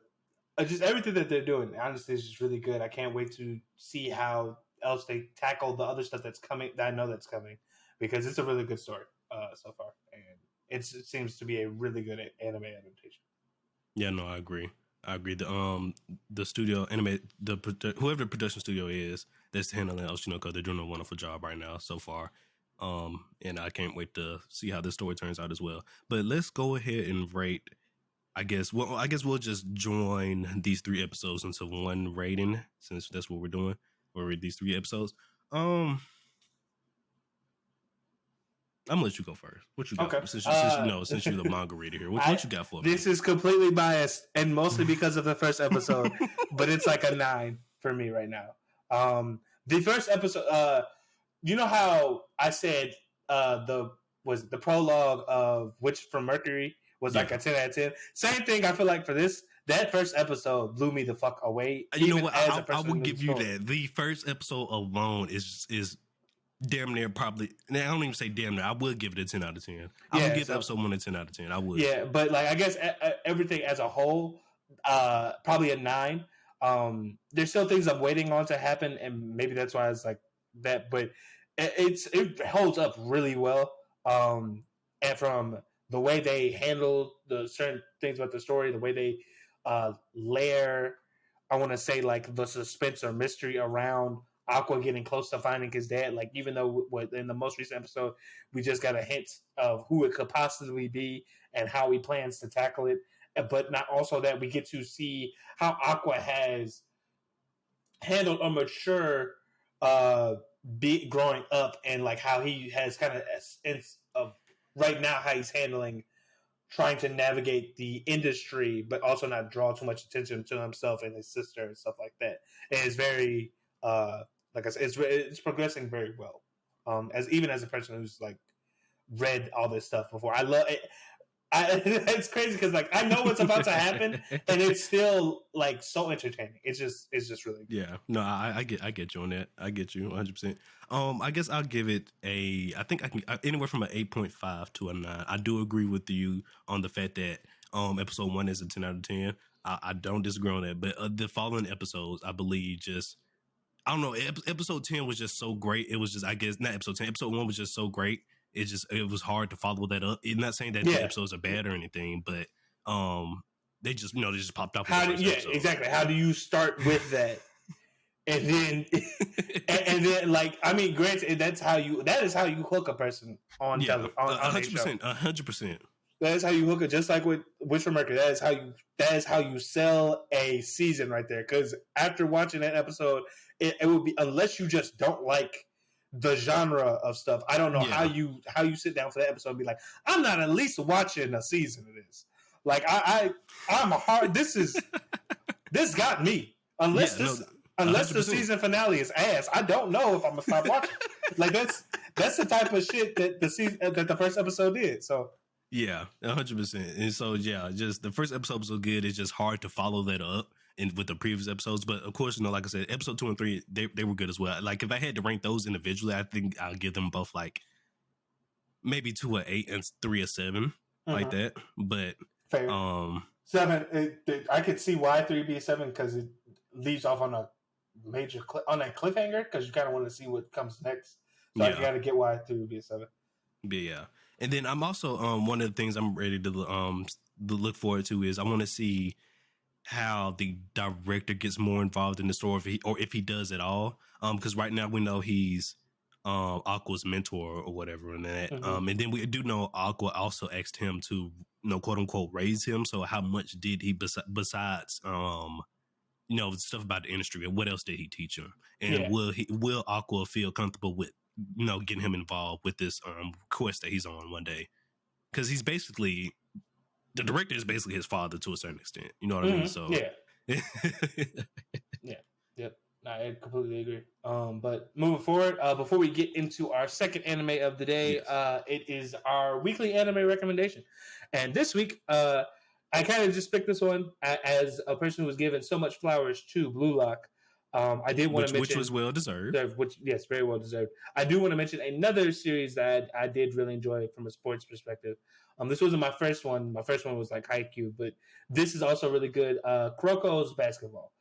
just everything that they're doing. Honestly, it's just really good. I can't wait to see how else they tackle the other stuff that's coming. That I know that's coming because it's a really good story so far, and it seems to be a really good anime adaptation. Yeah, no, I agree. The studio whoever the production studio is that's handling Oshi No Ko, they're doing a wonderful job right now so far. And I can't wait to see how this story turns out as well. But let's go ahead and rate. I guess we'll just join these 3 episodes into one rating since that's what we're doing. We'll rate these 3 episodes. I'm gonna let you go first. What you got? Okay. Since you're the manga reader here, what you got for This me? is completely biased and mostly because of the first episode, but it's like a 9 for me right now. The first episode, you know how I said the prologue of Witch from Mercury was like Yeah. a 10 out of 10. Same thing. I feel like for this, that first episode blew me the fuck away. You know Even what? as a I person will who knew the give you story. that. The first episode alone is damn near probably. Now, I don't even say damn near. I would give it a 10 out of 10. I would give episode 1 a 10 out of 10. I would. Yeah, but like I guess everything as a whole, probably a 9. There's still things I'm waiting on to happen, and maybe that's why it's like that. But it holds up really well. And from the way they handle the certain things about the story, the way they layer, I want to say like the suspense or mystery around Aqua getting close to finding his dad. Like even though in the most recent episode we just got a hint of who it could possibly be and how he plans to tackle it, but not also that we get to see how Aqua has handled a mature be growing up and like how he has kind of sense of right now how he's handling trying to navigate the industry but also not draw too much attention to himself and his sister and stuff like that. And it's very like I said, it's progressing very well. As even as a person who's like read all this stuff before, I love it. It's crazy because like I know what's about to happen, and it's still like so entertaining. It's just really good. Yeah, no, I get you on that. I get you 100%. I guess I'll give it I think I can anywhere from an 8.5 to a 9. I do agree with you on the fact that episode 1 is a 10 out of 10. I don't disagree on that, but the following episodes, I believe, just I don't know. Episode 10 was just so great. It was just, I guess, not episode 10. Episode 1 was just so great. It was hard to follow that up. I'm not saying that the episodes are bad or anything, but they just popped off. Exactly. How do you start with that? And then, and then, like, I mean, granted, that is how you hook a person on 100%, 100%. That is how you hook it, just like with Witch from Mercury. That is how you sell a season right there. Because after watching that episode, it would be, unless you just don't like the genre of stuff, I don't know how you sit down for that episode and be like, I'm not at least watching a season of this. Like I'm a hard. This got me. Unless the season finale is ass, I don't know if I'm gonna stop watching. Like that's the type of shit that the first episode did. So. Yeah, 100%. And so, yeah, just the first episode was so good. It's just hard to follow that up with the previous episodes. But of course, like I said, episode 2 and 3, they were good as well. Like if I had to rank those individually, I think I'll give them both like maybe 2 or 8 and 3 or 7, like that. But fair. 7. I could see why 3 be 7 because it leaves off on a major on a cliffhanger because you kind of want to see what comes next. So I got to get why 3 would be a 7. Yeah. And then I'm also one of the things I'm ready to look forward to is I want to see how the director gets more involved in the story if he does at all. Because right now we know he's Aqua's mentor or whatever and that. And then we do know Aqua also asked him to quote unquote raise him. So how much did he besides stuff about the industry and what else did he teach him? And will Aqua feel comfortable with getting him involved with this quest that he's on one day, because he's basically the director is basically his father to a certain extent. You know what I mean? So I completely agree. But moving forward, before we get into our second anime of the day, it is our weekly anime recommendation, and this week I kind of just picked this one as a person who was given so much flowers to Blue Lock. I did want to mention, which was well deserved. Yes, very well deserved. I do want to mention another series that I did really enjoy from a sports perspective. This wasn't my first one. My first one was like Haikyuu, but this is also really good. Kuroko's Basketball.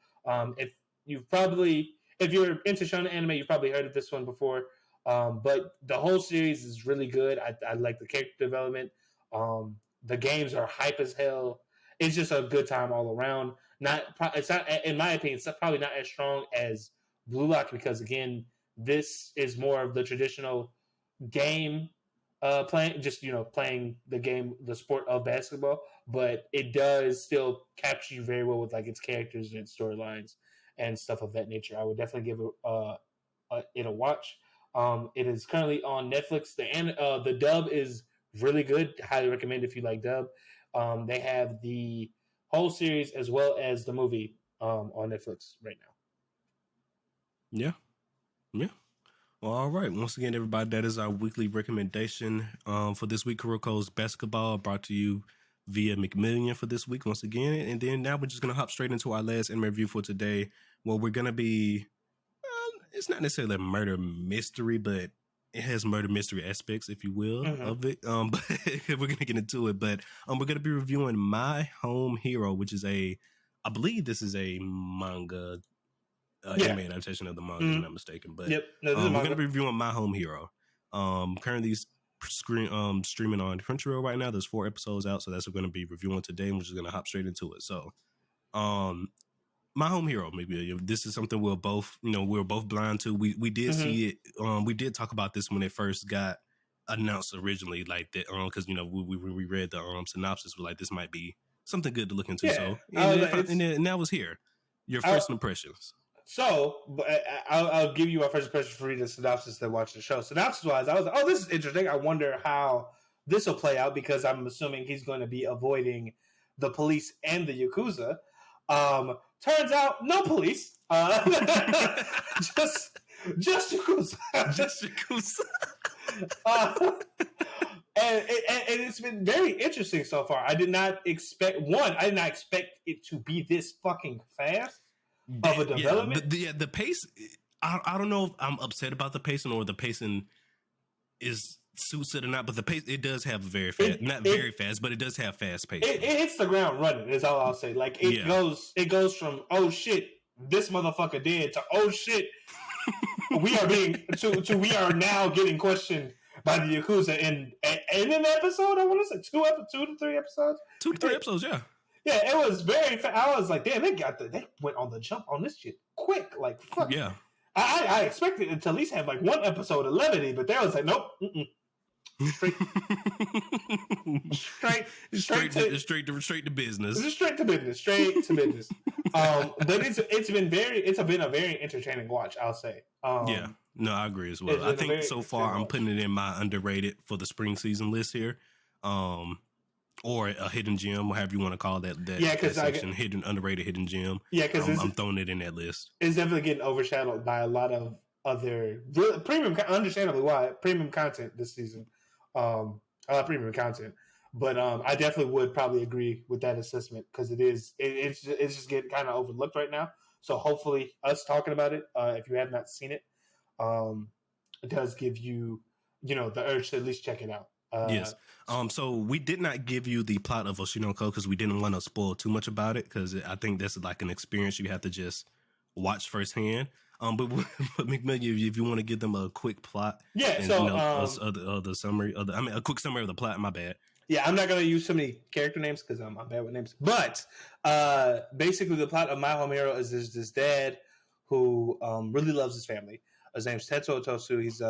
If you're into shonen anime, you've probably heard of this one before. But the whole series is really good. I like the character development. The games are hype as hell. It's just a good time all around. It's not, in my opinion, it's probably not as strong as Blue Lock because again, this is more of the traditional game playing the game, the sport of basketball. But it does still capture you very well with like its characters and its storylines and stuff of that nature. I would definitely give it a watch. It is currently on Netflix. The dub is really good. Highly recommend if you like dub. They have the whole series as well as the movie on Netflix right now. Yeah. Well, all right. Once again, everybody, that is our weekly recommendation for this week. Kuroko's Basketball, brought to you via McMillian for this week once again. And then now we're just going to hop straight into our last anime review for today. Well, we're going to be, it's not necessarily a murder mystery, but it has murder mystery aspects, if you will, of it. But we're going to get into it. But we're going to be reviewing My Home Hero, which is I believe this is a manga anime adaptation of the manga, if I'm not mistaken. But we're going to be reviewing My Home Hero. Currently streaming on Crunchyroll right now. There's 4 episodes out, so that's what we're going to be reviewing today, and we're just going to hop straight into it. So, My Home Hero, maybe this is something we're both blind to. We did see it. We did talk about this when it first got announced originally, like that, because we read the synopsis, we're like, this might be something good to look into. So, and now it's here. Your first impressions. So, I'll give you my first impression for reading the synopsis that watched the show. Synopsis-wise, I was like, oh, this is interesting. I wonder how this will play out, because I'm assuming he's going to be avoiding the police and the Yakuza. Turns out, no police. Just Yakuza. Just Yakuza. And it's been very interesting so far. I did not expect it to be this fucking fast of a development. The pace, I don't know if I'm upset about the pacing or the pacing is suits it or not, but the pace, it does have very fast, but it does have fast pace. It hits the ground running, is all I'll say. Like it goes from, oh shit, this motherfucker dead, to oh shit, we are now getting questioned by the Yakuza in an episode. I want to say 2 to 3 episodes. 2 to 3 episodes, yeah. Yeah, it was very fast. I was like, damn, they went on the jump on this shit quick. Like, fuck. Yeah. I expected it to at least have like 1 episode of levity, but they was like, nope. Straight to business. Straight to business. But it's been a very entertaining watch, I'll say. Yeah. No, I agree as well. I think so far I'm putting it in my underrated for the spring season list here. Or a hidden gem, however you want to call that. Because underrated hidden gem. Yeah, because I'm throwing it in that list. It's definitely getting overshadowed by a lot of other premium, understandably why, premium content this season. A lot of premium content, but I definitely would probably agree with that assessment, because it's just getting kind of overlooked right now. So hopefully, us talking about it, if you have not seen it, it does give you, the urge to at least check it out. Yes. So we did not give you the plot of Oshi No Ko because we didn't want to spoil too much about it, because I think that's like an experience you have to just watch firsthand. But McMillian, if you want to give them a quick plot, the summary of a quick summary of the plot. My bad. Yeah, I'm not gonna use so many character names because I'm bad with names. But basically, the plot of My Home Hero is there's this dad who really loves his family. His name's Tetsuo Tosu. He's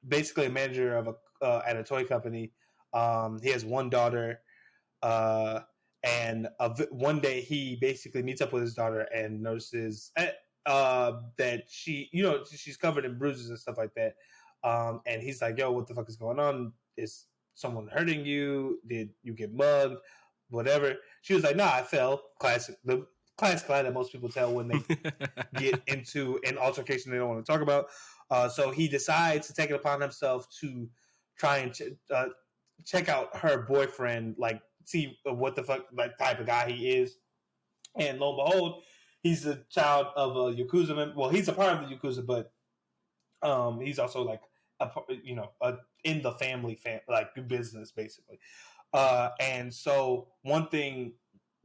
basically a manager of at a toy company. He has 1 daughter, and one day he basically meets up with his daughter and notices that she's covered in bruises and stuff like that. And he's like, yo, what the fuck is going on? Is someone hurting you? Did you get mugged? Whatever. She was like, nah, I fell. The classic line that most people tell when they get into an altercation they don't want to talk about. So he decides to take it upon himself to try and check out her boyfriend, like see what the fuck like type of guy he is. And lo and behold, he's a child of a Yakuza member. Well, he's a part of the Yakuza, but he's also like in the family like business basically. And so one thing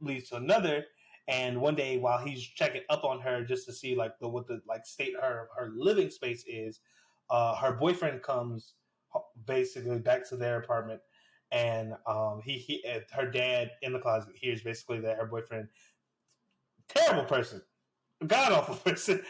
leads to another. And one day, while he's checking up on her just to see like what the state her living space is, her boyfriend comes basically back to their apartment, and her dad in the closet hears basically that her boyfriend, terrible person, god awful person,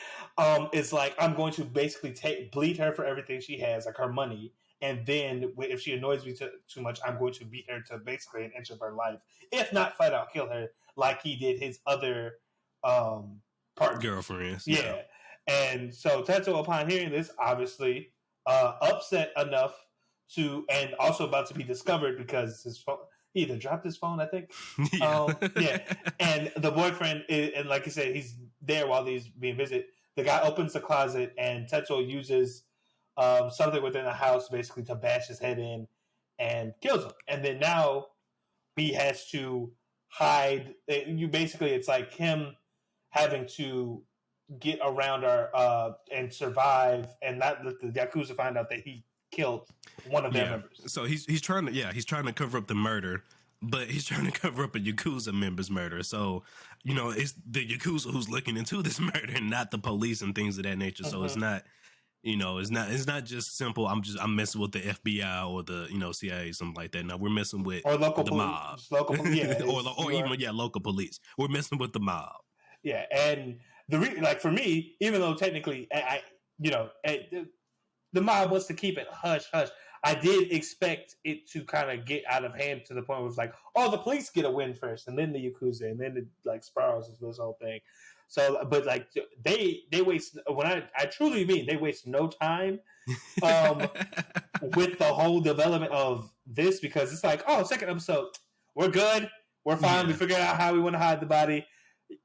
is like, I'm going to basically bleed her for everything she has, like her money. And then if she annoys me too much, I'm going to beat her to basically an inch of her life. If not, flat out kill her, like he did his other partner. Girlfriends. Yeah. And so Tetsuo, upon hearing this, obviously upset enough to, and also about to be discovered because his phone, he either dropped his phone, I think. Yeah. Yeah. And the boyfriend, and like I said, he's there while he's being visited. The guy opens the closet, and Tetsuo uses something within the house basically to bash his head in and kills him. And then now he has to hide. You basically, it's like him having to get around our and survive, and not let the Yakuza find out that he killed one of their members. So he's trying to cover up the murder, but he's trying to cover up a Yakuza member's murder. So, it's the Yakuza who's looking into this murder and not the police and things of that nature. So it's not, it's not just simple. I'm messing with the FBI or the CIA, something like that. No, we're messing with or local the mob, local, yeah, or even local police. We're messing with the mob. Yeah, and like for me, even though technically the mob wants to keep it hush hush, I did expect it to kind of get out of hand to the point where it's like, oh, the police get a win first, and then the Yakuza, and then it like spirals into this whole thing. So, but like they waste, when I truly mean they waste no time with the whole development of this, because it's like, oh, second episode, we're good, we're fine, we figured out how we want to hide the body.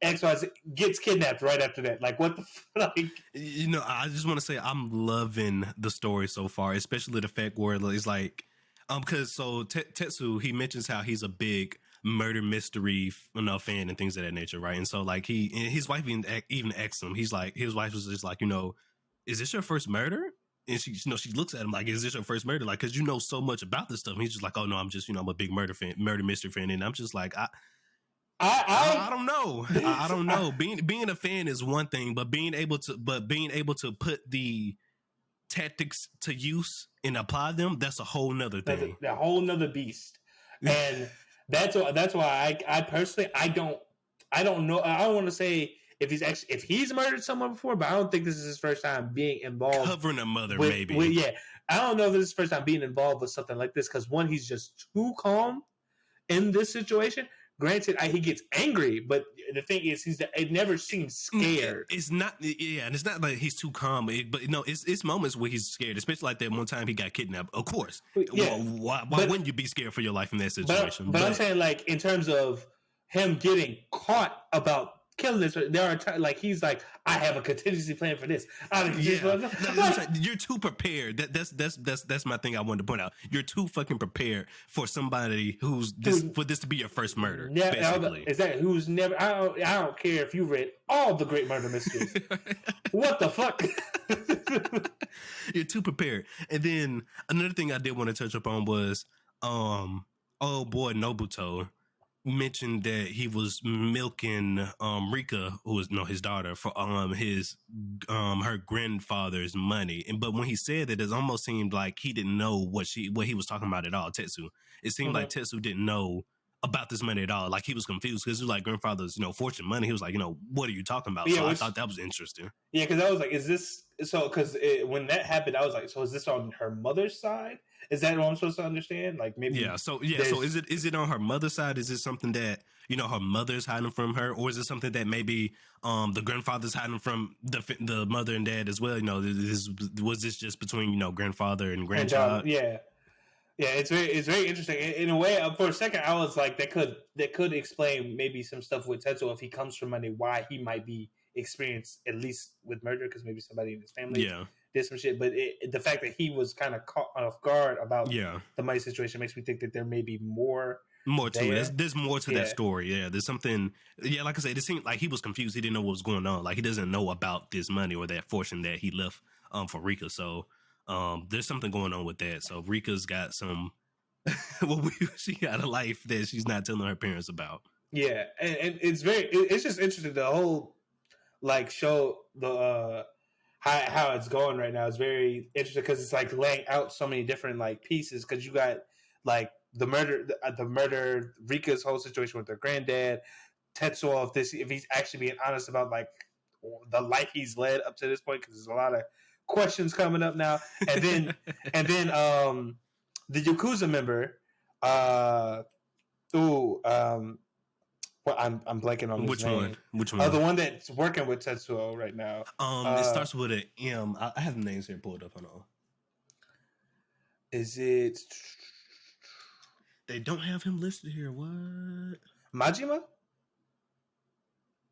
XYZ gets kidnapped right after that. Like, what the fuck? I just want to say I'm loving the story so far, especially the fact where it's like, because so Tetsu, he mentions how he's a big murder mystery fan and things of that nature, right? And so like his wife even asked him, his wife was just like, is this your first murder? And she looks at him like, is this your first murder? Like, because you know so much about this stuff. And he's just like, oh no, I'm just I'm a big murder mystery fan, and I'm just like, I don't know. I don't know. Being a fan is one thing, but being able to put the tactics to use and apply them, that's a whole nother thing. That's a whole nother beast. And that's why I personally I don't know. I don't want to say if he's murdered someone before, but I don't think this is his first time being involved. Covering a mother, maybe. Yeah, I don't know if this is his first time being involved with something like this, because one, he's just too calm in this situation. Granted, he gets angry, but the thing is, it never seems scared. It's not, and it's not like he's too calm. But it's moments where he's scared, especially like that one time he got kidnapped. Of course, yeah. Why wouldn't you be scared for your life in that situation? But I'm saying, like, in terms of him getting caught about killing this, there are times like he's like, I have a contingency plan for this. You're too prepared. That's my thing I wanted to point out. You're too fucking prepared for somebody for this to be your first murder. Yeah, basically. Exactly. Who's never? I don't care if you read all the great murder mysteries. What the fuck? You're too prepared. And then another thing I did want to touch upon was, oh boy, Nobuto mentioned that he was milking Rika, who was his daughter, for her grandfather's money. But when he said that, it almost seemed like he didn't know what he was talking about at all. Tetsu. It seemed like Tetsu didn't know about this money at all. Like he was confused because it was like grandfather's fortune money. He was like, what are you talking about? Yeah, I thought that was interesting. Yeah, because I was like, is this so? Because when that happened, I was like, so is this on her mother's side? Is that what I'm supposed to understand? Like maybe So is it on her mother's side? Is it something that her mother's hiding from her, or is it something that maybe the grandfather's hiding from the mother and dad as well? Was this just between grandfather and grandchild? Yeah, it's very interesting. In a way, for a second, I was like, that could explain maybe some stuff with Tetsuo if he comes from money, why he might be experienced at least with murder, because maybe somebody in his family did some shit. But the fact that he was kind of caught off guard about the money situation makes me think that there may be more to it. There's more to that story. Yeah, there's something. Yeah, like I said, it seemed like he was confused. He didn't know what was going on. Like he doesn't know about this money or that fortune that he left for Rika. So there's something going on with that. So Rika's got some. She got a life that she's not telling her parents about. Yeah, and it's just interesting. The whole show the how it's going right now is very interesting, because it's like laying out so many different pieces, because you got the murder, Rika's whole situation with her granddad, Tetsuo, if he's actually being honest about the life he's led up to this point, because there's a lot of questions coming up now, and then the Yakuza member, Well, I'm blanking on his Which name. one? Which one? The one that's working with Tetsuo right now. It starts with an M. I have the names here pulled up. Hold on. Is it They don't have him listed here. What? Majima?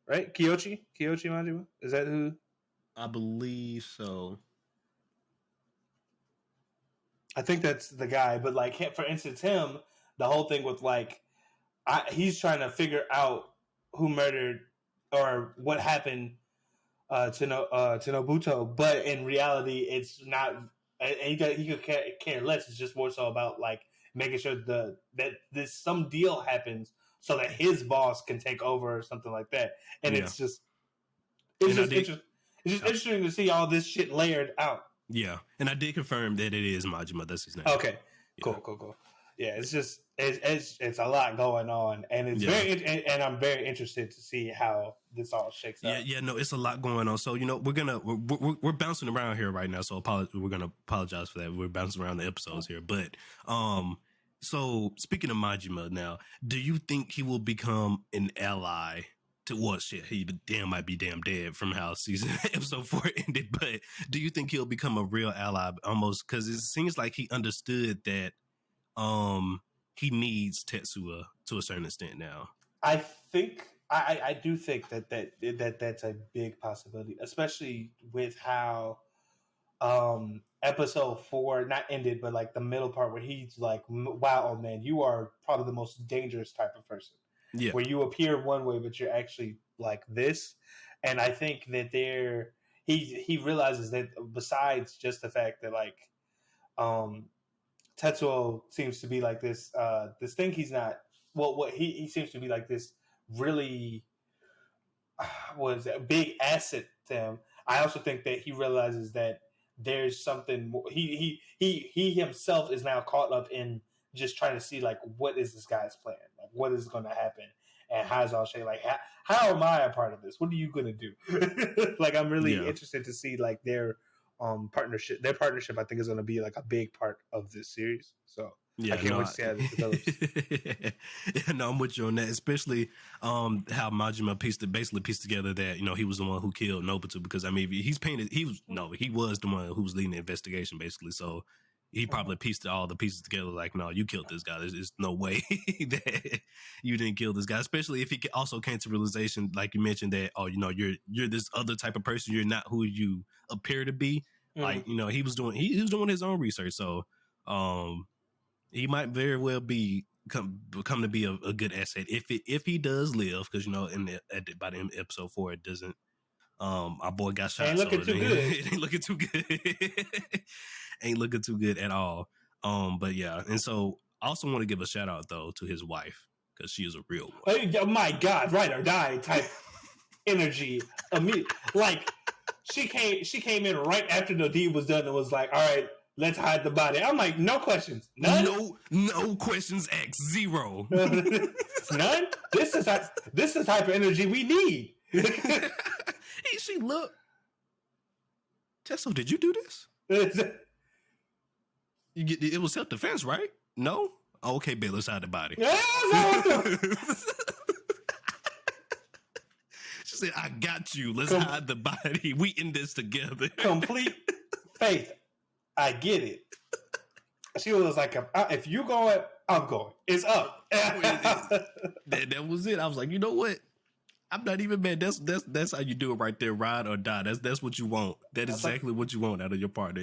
Right? Kiyoshi Majima? Is that who? I believe so. I think that's the guy. But like, for instance, him, the whole thing with like, he's trying to figure out who murdered or what happened to Nobuto, but in reality, it's not. And he could care less. It's just more so about like making sure that this some deal happens so that his boss can take over or something like that. And Yeah. it's just And interesting to see all this shit layered out. Yeah, and I did confirm that it is Majima. That's his name. Okay, Yeah. cool. Yeah, it's just it's a lot going on, and it's and I'm very interested to see how this all shakes out. Yeah, no, it's a lot going on. So we're bouncing around here right now. So we're gonna apologize for that. We're bouncing around the episodes here, but so speaking of Majima, now, do you think he will become an ally? To what shit? He might be damn dead from how episode 4 ended. But do you think he'll become a real ally? Almost, because it seems like he understood that he needs Tetsuya to a certain extent now. I think I do think that's a big possibility, especially with how episode 4 not ended, but like the middle part where he's like, wow, oh man, you are probably the most dangerous type of person. Yeah. Where you appear one way, but you're actually like this. And I think that he realizes that besides just the fact that like Tetsuo seems to be like this this thing he's not what he seems to be like this really was a big asset to him. I also think that he realizes that there's something more. He himself is now caught up in just trying to see like what is this guy's plan, like what is going to happen, and how's all shit. Like how am I a part of this? What are you going to do? Like I'm really interested to see like their partnership. Their partnership, I think, is going to be like a big part of this series. So yeah, I can't wait to see how this develops. Yeah, no, I'm with you on that, especially how Majima basically pieced together that he was the one who killed Nobuto, because I mean he was the one who was leading the investigation basically, so he probably pieced all the pieces together like, no, you killed this guy. There's no way that you didn't kill this guy, especially if he also came to realization, like you mentioned, that you're this other type of person, you're not who you appear to be. Like he was doing his own research, so he might very well come to be a good asset if he does live, because by the end of episode 4 it doesn't. Our boy got shot. Ain't looking too good. It ain't looking too good. Ain't looking too good at all. But yeah, and so I also want to give a shout out though to his wife, because she is a real one. Oh my God, ride or die type energy. Like she came in right after the deed was done and was like, all right, let's hide the body. I'm like, no questions. None? No questions asked. Zero. None? This is the type of energy we need. She looked. Tesso, did you do this? It was self-defense, right? No? Oh, okay, Bill, let's hide the body. She said, I got you. Let's hide the body. We in this together. Complete faith. I get it. She was like, if you going, I'm going. It's up. That was it. I was like, you know what? I'm not even mad. That's how you do it right there. Ride or die. That's what you want. That is exactly what you want out of your partner.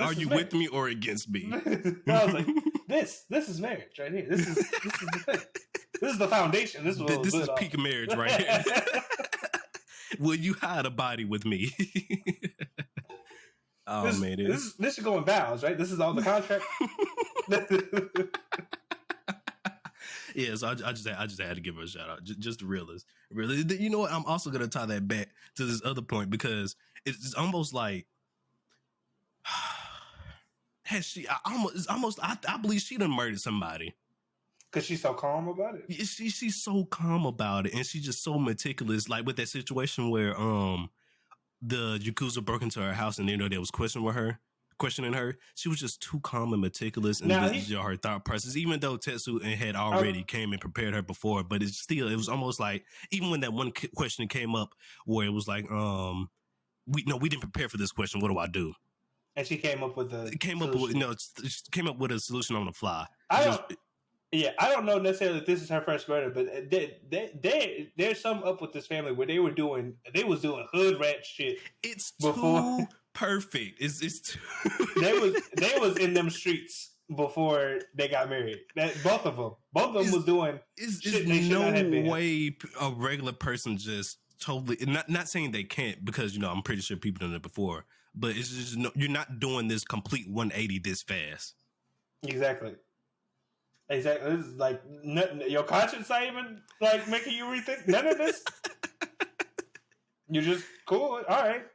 Are you with me or against me? I was like, this is marriage right here. This is the thing. This is the foundation. This is peak marriage right here. Will you hide a body with me? This is going vows, right? This is all the contract. Yeah, so I just had to give her a shout out, just to realize. Really, you know what? I'm also gonna tie that back to this other point, because it's almost like has she? I believe she done murdered somebody. Because she's so calm about it. She's so calm about it, and she's just so meticulous. Like with that situation where the Yakuza broke into her house and they was questioning questioning her, she was just too calm and meticulous in her thought process. Even though Tetsu had already came and prepared her before, but it was almost like even when that one question came up where it was like, we didn't prepare for this question. What do I do? And she came up with a came solution. up with a solution on the fly. I don't know necessarily if this is her first murder, but there's something up with this family where they was doing hood rat shit. It's too perfect. It's too they was in them streets before they got married. Both of them was doing shit they should not have been. Way a regular person just totally not saying they can't, because I'm pretty sure people done it before, but it's just you're not doing this complete 180 this fast. Exactly. This is like your conscience not even like making you rethink none of this. You're just cool. All right.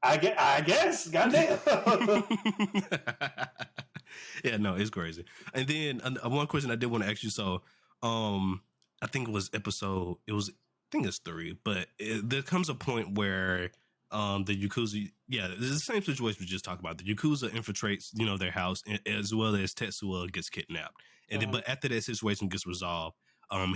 I guess. Goddamn. Yeah, no, it's crazy. And then one question I did want to ask you. So, I think it was episode. I think it's 3, but there comes a point where the Yakuza, it's the same situation we just talked about. The Yakuza infiltrates, their house, as well as Tetsuo gets kidnapped. And then, but after that situation gets resolved,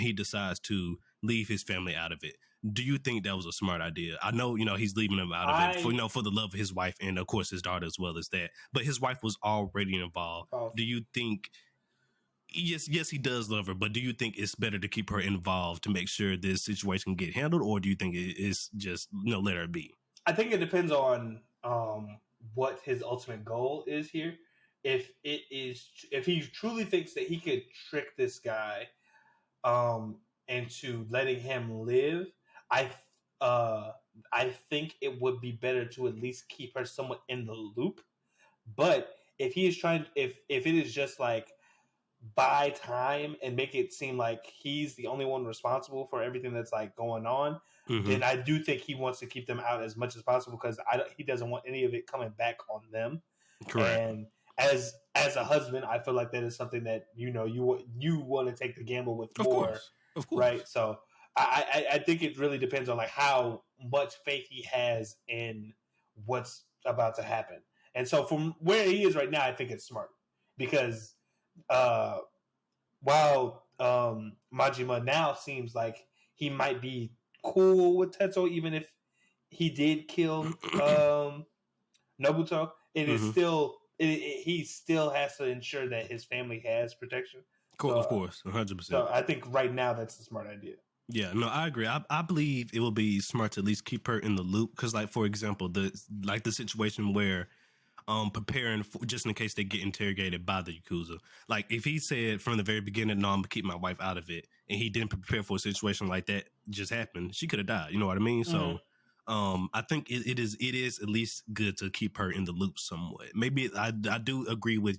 he decides to leave his family out of it. Do you think that was a smart idea? I know, he's leaving them out of it for the love of his wife and of course his daughter as well as that. But his wife was already involved. Do you think? Yes, he does love her, but do you think it's better to keep her involved to make sure this situation can get handled, or do you think it's just let her be? I think it depends on what his ultimate goal is here. If he truly thinks that he could trick this guy into letting him live, I think it would be better to at least keep her somewhat in the loop. But if he is if it is just like buy time and make it seem like he's the only one responsible for everything that's like going on, then I do think he wants to keep them out as much as possible, because he doesn't want any of it coming back on them. Correct. And as a husband, I feel like that is something that you want to take the gamble with more, of course, right? So I think it really depends on like how much faith he has in what's about to happen. And so from where he is right now, I think it's smart, because while Majima now seems like he might be cool with Tetsuo, even if he did kill Nobuto, it is still he still has to ensure that his family has protection. Of course, 100%. So I think right now that's a smart idea. Yeah, no, I agree. I believe it will be smart to at least keep her in the loop, because, like, for example, the situation where preparing just in case they get interrogated by the Yakuza. Like, if he said from the very beginning, no, I'm gonna keep my wife out of it, and he didn't prepare for a situation like that just happened, she could have died. You know what I mean? So I think it is at least good to keep her in the loop somewhat. Maybe I do agree with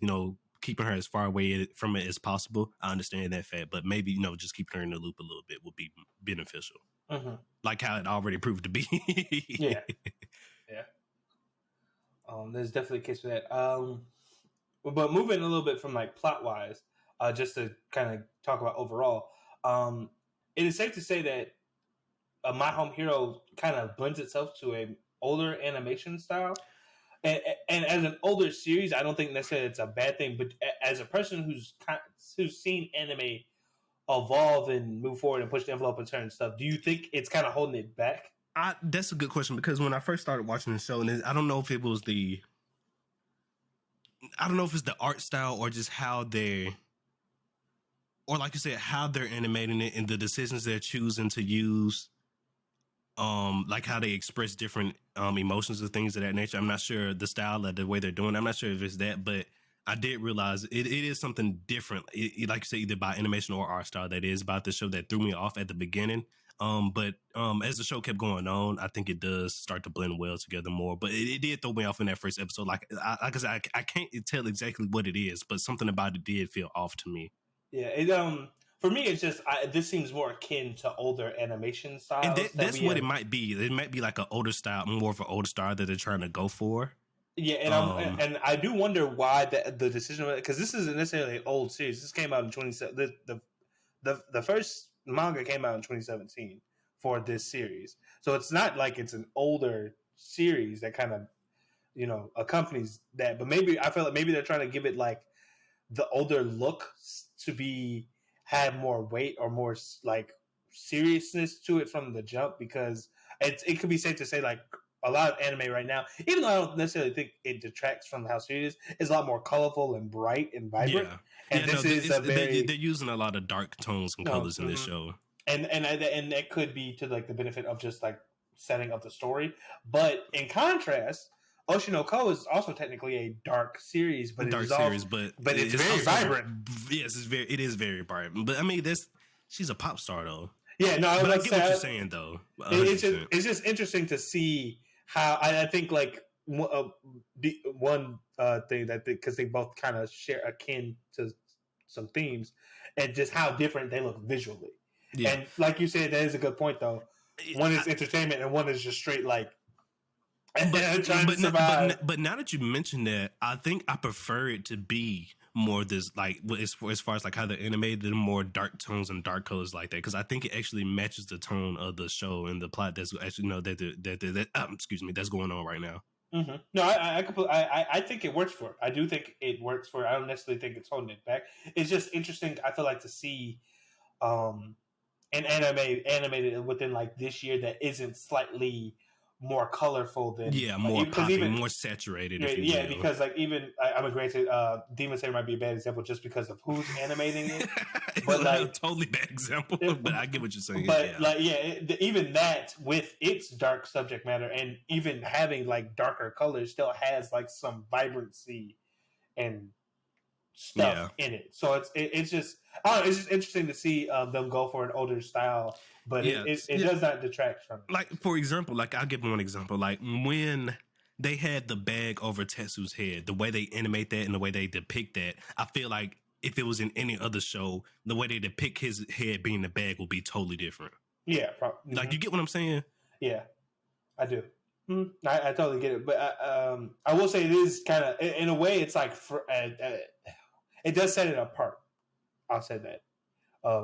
keeping her as far away from it as possible. I understand that fact, but maybe just keeping her in the loop a little bit would be beneficial. Like how it already proved to be. Yeah. There's definitely a case for that. But moving a little bit from like plot wise, just to kind of talk about overall, it is safe to say that My Home Hero kind of blends itself to a older animation style. And as an older series, I don't think necessarily it's a bad thing. But as a person who's seen anime evolve and move forward and push the envelope and turn stuff, do you think it's kind of holding it back? That's a good question, because when I first started watching the show, and I don't know if it's the art style or just how they, or like you said, how they're animating it and the decisions they're choosing to use, like how they express different emotions and things of that nature. I'm not sure the style of the way they're doing it. I'm not sure if it's that, but I did realize it is something different. Like you say, either by animation or art style that is about the show that threw me off at the beginning. But as the show kept going on, I think it does start to blend well together more. But it did throw me off in that first episode. Like I can't tell exactly what it is, but something about it did feel off to me. Yeah, for me, it's just this seems more akin to older animation styles. And that's what it might be. It might be like an older style, more of an older style that they're trying to go for. Yeah, and I do wonder why the decision, because this isn't necessarily an old series. This came out in 2017. The first manga came out in 2017 for this series, so it's not like it's an older series that kind of accompanies that. But maybe I feel like maybe they're trying to give it like the older look to be have more weight or more like seriousness to it from the jump, because it could be safe to say like a lot of anime right now, even though I don't necessarily think it detracts from how serious it is a lot more colorful and bright and vibrant. And no, this is a very they're using a lot of dark tones and colors in this show. And that could be to like the benefit of just like setting up the story. But in contrast, Oshi No Ko is also technically a dark series, but but it's very also, vibrant. Yes, it is very vibrant. But I mean, she's a pop star though. Yeah, no, I get what you're saying though. It's just interesting to see how I think like one thing that because they both kind of share akin to some themes, and just how different they look visually. Yeah. And like you said, that is a good point though. One is entertainment and one is just straight like trying to survive. But now that you mentioned that, I think I prefer it to be more this like as far as like how they're animated, more dark tones and dark colors like that, because I think it actually matches the tone of the show and the plot that's actually that's going on right now. Mm-hmm. No, I think it works for it. I do think it works for it. I don't necessarily think it's holding it back. It's just interesting. I feel like to see an animated within like this year that isn't slightly more colorful than more poppy, more saturated. Yeah, because like even I'm a granted Demon Slayer might be a bad example just because of who's animating it. But like a totally bad example. But I get what you're saying. But even that with its dark subject matter and even having like darker colors still has like some vibrancy and stuff in it. So it's just interesting to see them go for an older style. But it does not detract from it. Like, for example, like I'll give one example. Like when they had the bag over Tetsu's head, the way they animate that and the way they depict that, I feel like if it was in any other show, the way they depict his head being the bag will be totally different. Yeah. Probably. Like, you get what I'm saying? Yeah, I do. I totally get it. But I will say it is kind of, in a way, it's like, it does set it apart. I'll say that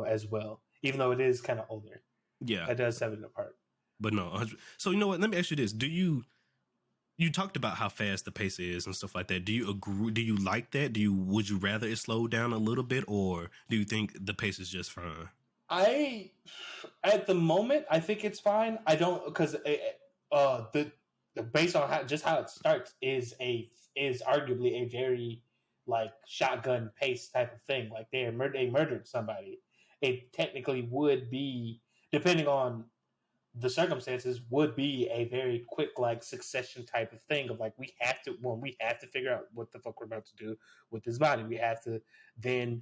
as well, even though it is kind of older. Yeah, it does set it apart. But no, so you know what? Let me ask you this: you talked about how fast the pace is and stuff like that. Do you agree? Do you like that? Would you rather it slow down a little bit, or do you think the pace is just fine? At the moment, I think it's fine. I don't, because the based on how it starts is arguably a very like shotgun pace type of thing. Like they murdered somebody. It technically would be, depending on the circumstances, would be a very quick like succession type of thing of like we have to figure out what the fuck we're about to do with this body. We have to then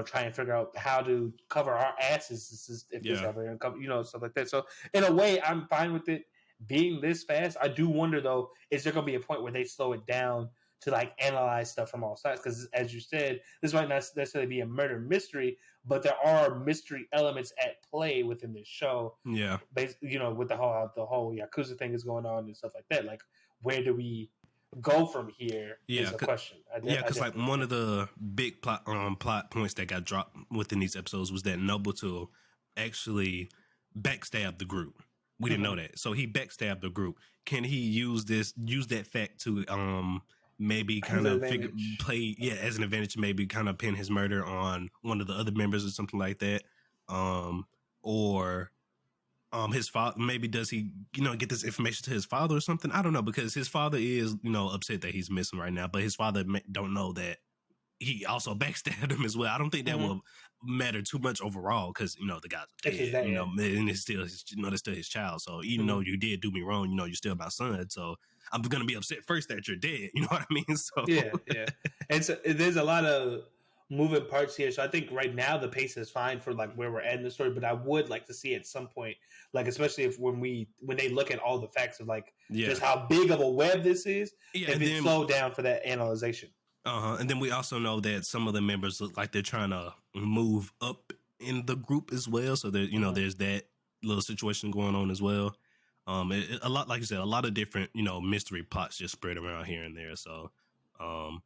try and figure out how to cover our asses if this ever stuff like that. So in a way, I'm fine with it being this fast. I do wonder though, is there going to be a point where they slow it down to like analyze stuff from all sides? Because as you said, this might not necessarily be a murder mystery, but there are mystery elements at play within this show. Yeah, with the whole Yakuza thing is going on and stuff like that. Like, where do we go from here? Is a question. Because like one of the big plot points that got dropped within these episodes was that Nobuto actually backstabbed the group. We didn't know that, so he backstabbed the group. Can he use that fact to maybe kind of play as an advantage, maybe kind of pin his murder on one of the other members or something like that, or his father? Maybe does he get this information to his father or something? I don't know, because his father is upset that he's missing right now, but his father don't know that he also backstabbed him as well. I don't think that will matter too much overall, because the guy's dead, and it's still that's still his child. So even though you did do me wrong, you're still my son. So I'm gonna be upset first that you're dead. You know what I mean? So yeah. And so there's a lot of moving parts here. So I think right now the pace is fine for like where we're at in the story, but I would like to see at some point, like especially when they look at all the facts of like just how big of a web this is, if it slowed down for that analyzation. And then we also know that some of the members look like they're trying to move up in the group as well. So there, there's that little situation going on as well. A lot, like you said, a lot of different, mystery plots just spread around here and there. So, I'm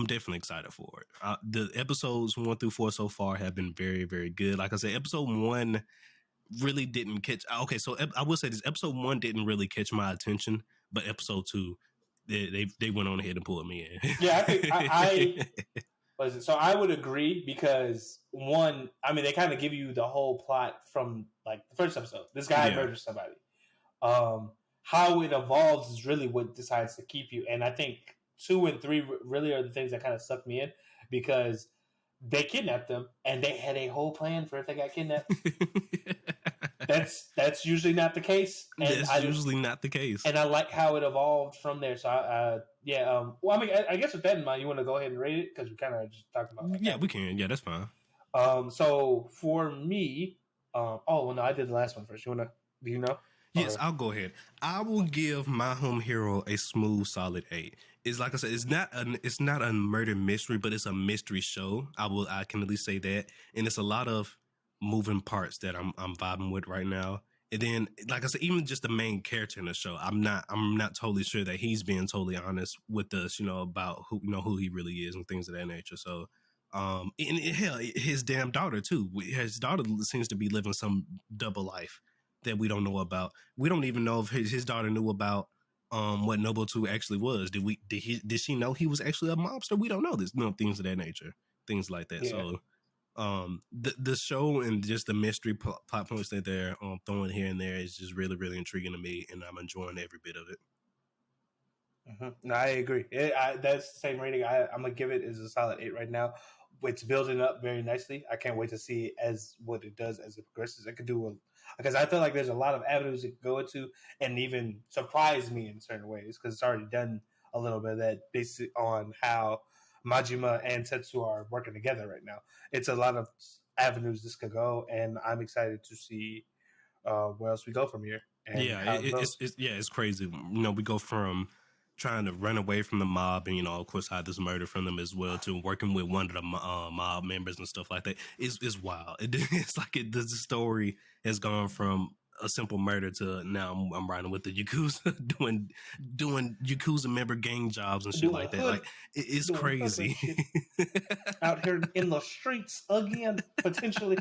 definitely excited for it. The episodes 1 through 4 so far have been very, very good. Like I said, episode 1 really didn't catch. Okay, so I will say this: episode 1 didn't really catch my attention, but episode 2 they went on ahead and pulled me in. Yeah, I think I what is it? So I would agree because one, I mean, they kind of give you the whole plot from like the first episode. This guy murders somebody. How it evolves is really what decides to keep you. And I think 2 and 3 really are the things that kind of sucked me in because they kidnapped them and they had a whole plan for if they got kidnapped. That's usually not the case. And that's usually not the case. And I like how it evolved from there. So well, I mean, I guess with that in mind, you want to go ahead and rate it because we kind of just talked about. Yeah, we can. Yeah, that's fine. So for me, oh well, no, I did the last one first. Do you know? Yes, I'll go ahead. I will give My Home Hero a smooth, solid 8. It's like I said, it's not a murder mystery, but it's a mystery show. I can at least say that, and it's a lot of moving parts that I'm vibing with right now. And then, like I said, even just the main character in the show, I'm not totally sure that he's being totally honest with us, about who he really is and things of that nature. So, and hell, his damn daughter too. His daughter seems to be living some double life that we don't know about. We don't even know if his daughter knew about what Noble 2 actually was. Did she know he was actually a mobster? We don't know this. Things of that nature, things like that. Yeah. So the show and just the mystery plot points that they're throwing here and there is just really, really intriguing to me, and I'm enjoying every bit of it. Mm-hmm. No, I agree. That's the same rating. I'm gonna give it as a solid 8 right now. It's building up very nicely. I can't wait to see what it does as it progresses. It could do because I feel like there's a lot of avenues it could go into and even surprise me in certain ways because it's already done a little bit of that based on how Majima and Tetsu are working together right now. It's a lot of avenues this could go, and I'm excited to see where else we go from here. And it's crazy. We go from trying to run away from the mob and, of course, hide this murder from them as well, to working with one of the mob members and stuff like that. It's wild. It's like the story has gone from a simple murder to now I'm riding with the Yakuza doing Yakuza member gang jobs and shit like that. Like it's crazy. Out here in the streets again, potentially.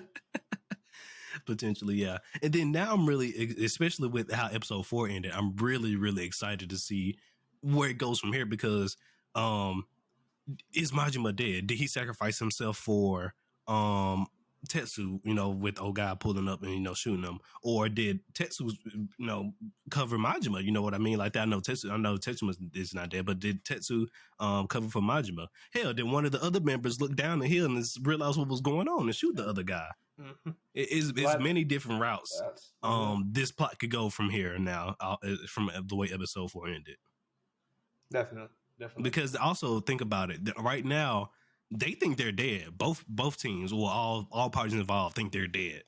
Potentially, yeah. And then now I'm really, especially with how episode 4 ended, I'm really, really excited to see where it goes from here because is Majima dead? Did he sacrifice himself for Tetsu, with old guy pulling up and, shooting him? Or did Tetsu, cover Majima? You know what I mean? Like that. I know Tetsu is not dead, but did Tetsu cover for Majima? Hell, did one of the other members look down the hill and realize what was going on and shoot the other guy? Mm-hmm. It's many different routes. This plot could go from here now, from the way episode 4 ended. Definitely. Because also think about it. Right now, they think they're dead. Both teams, or all parties involved, think they're dead.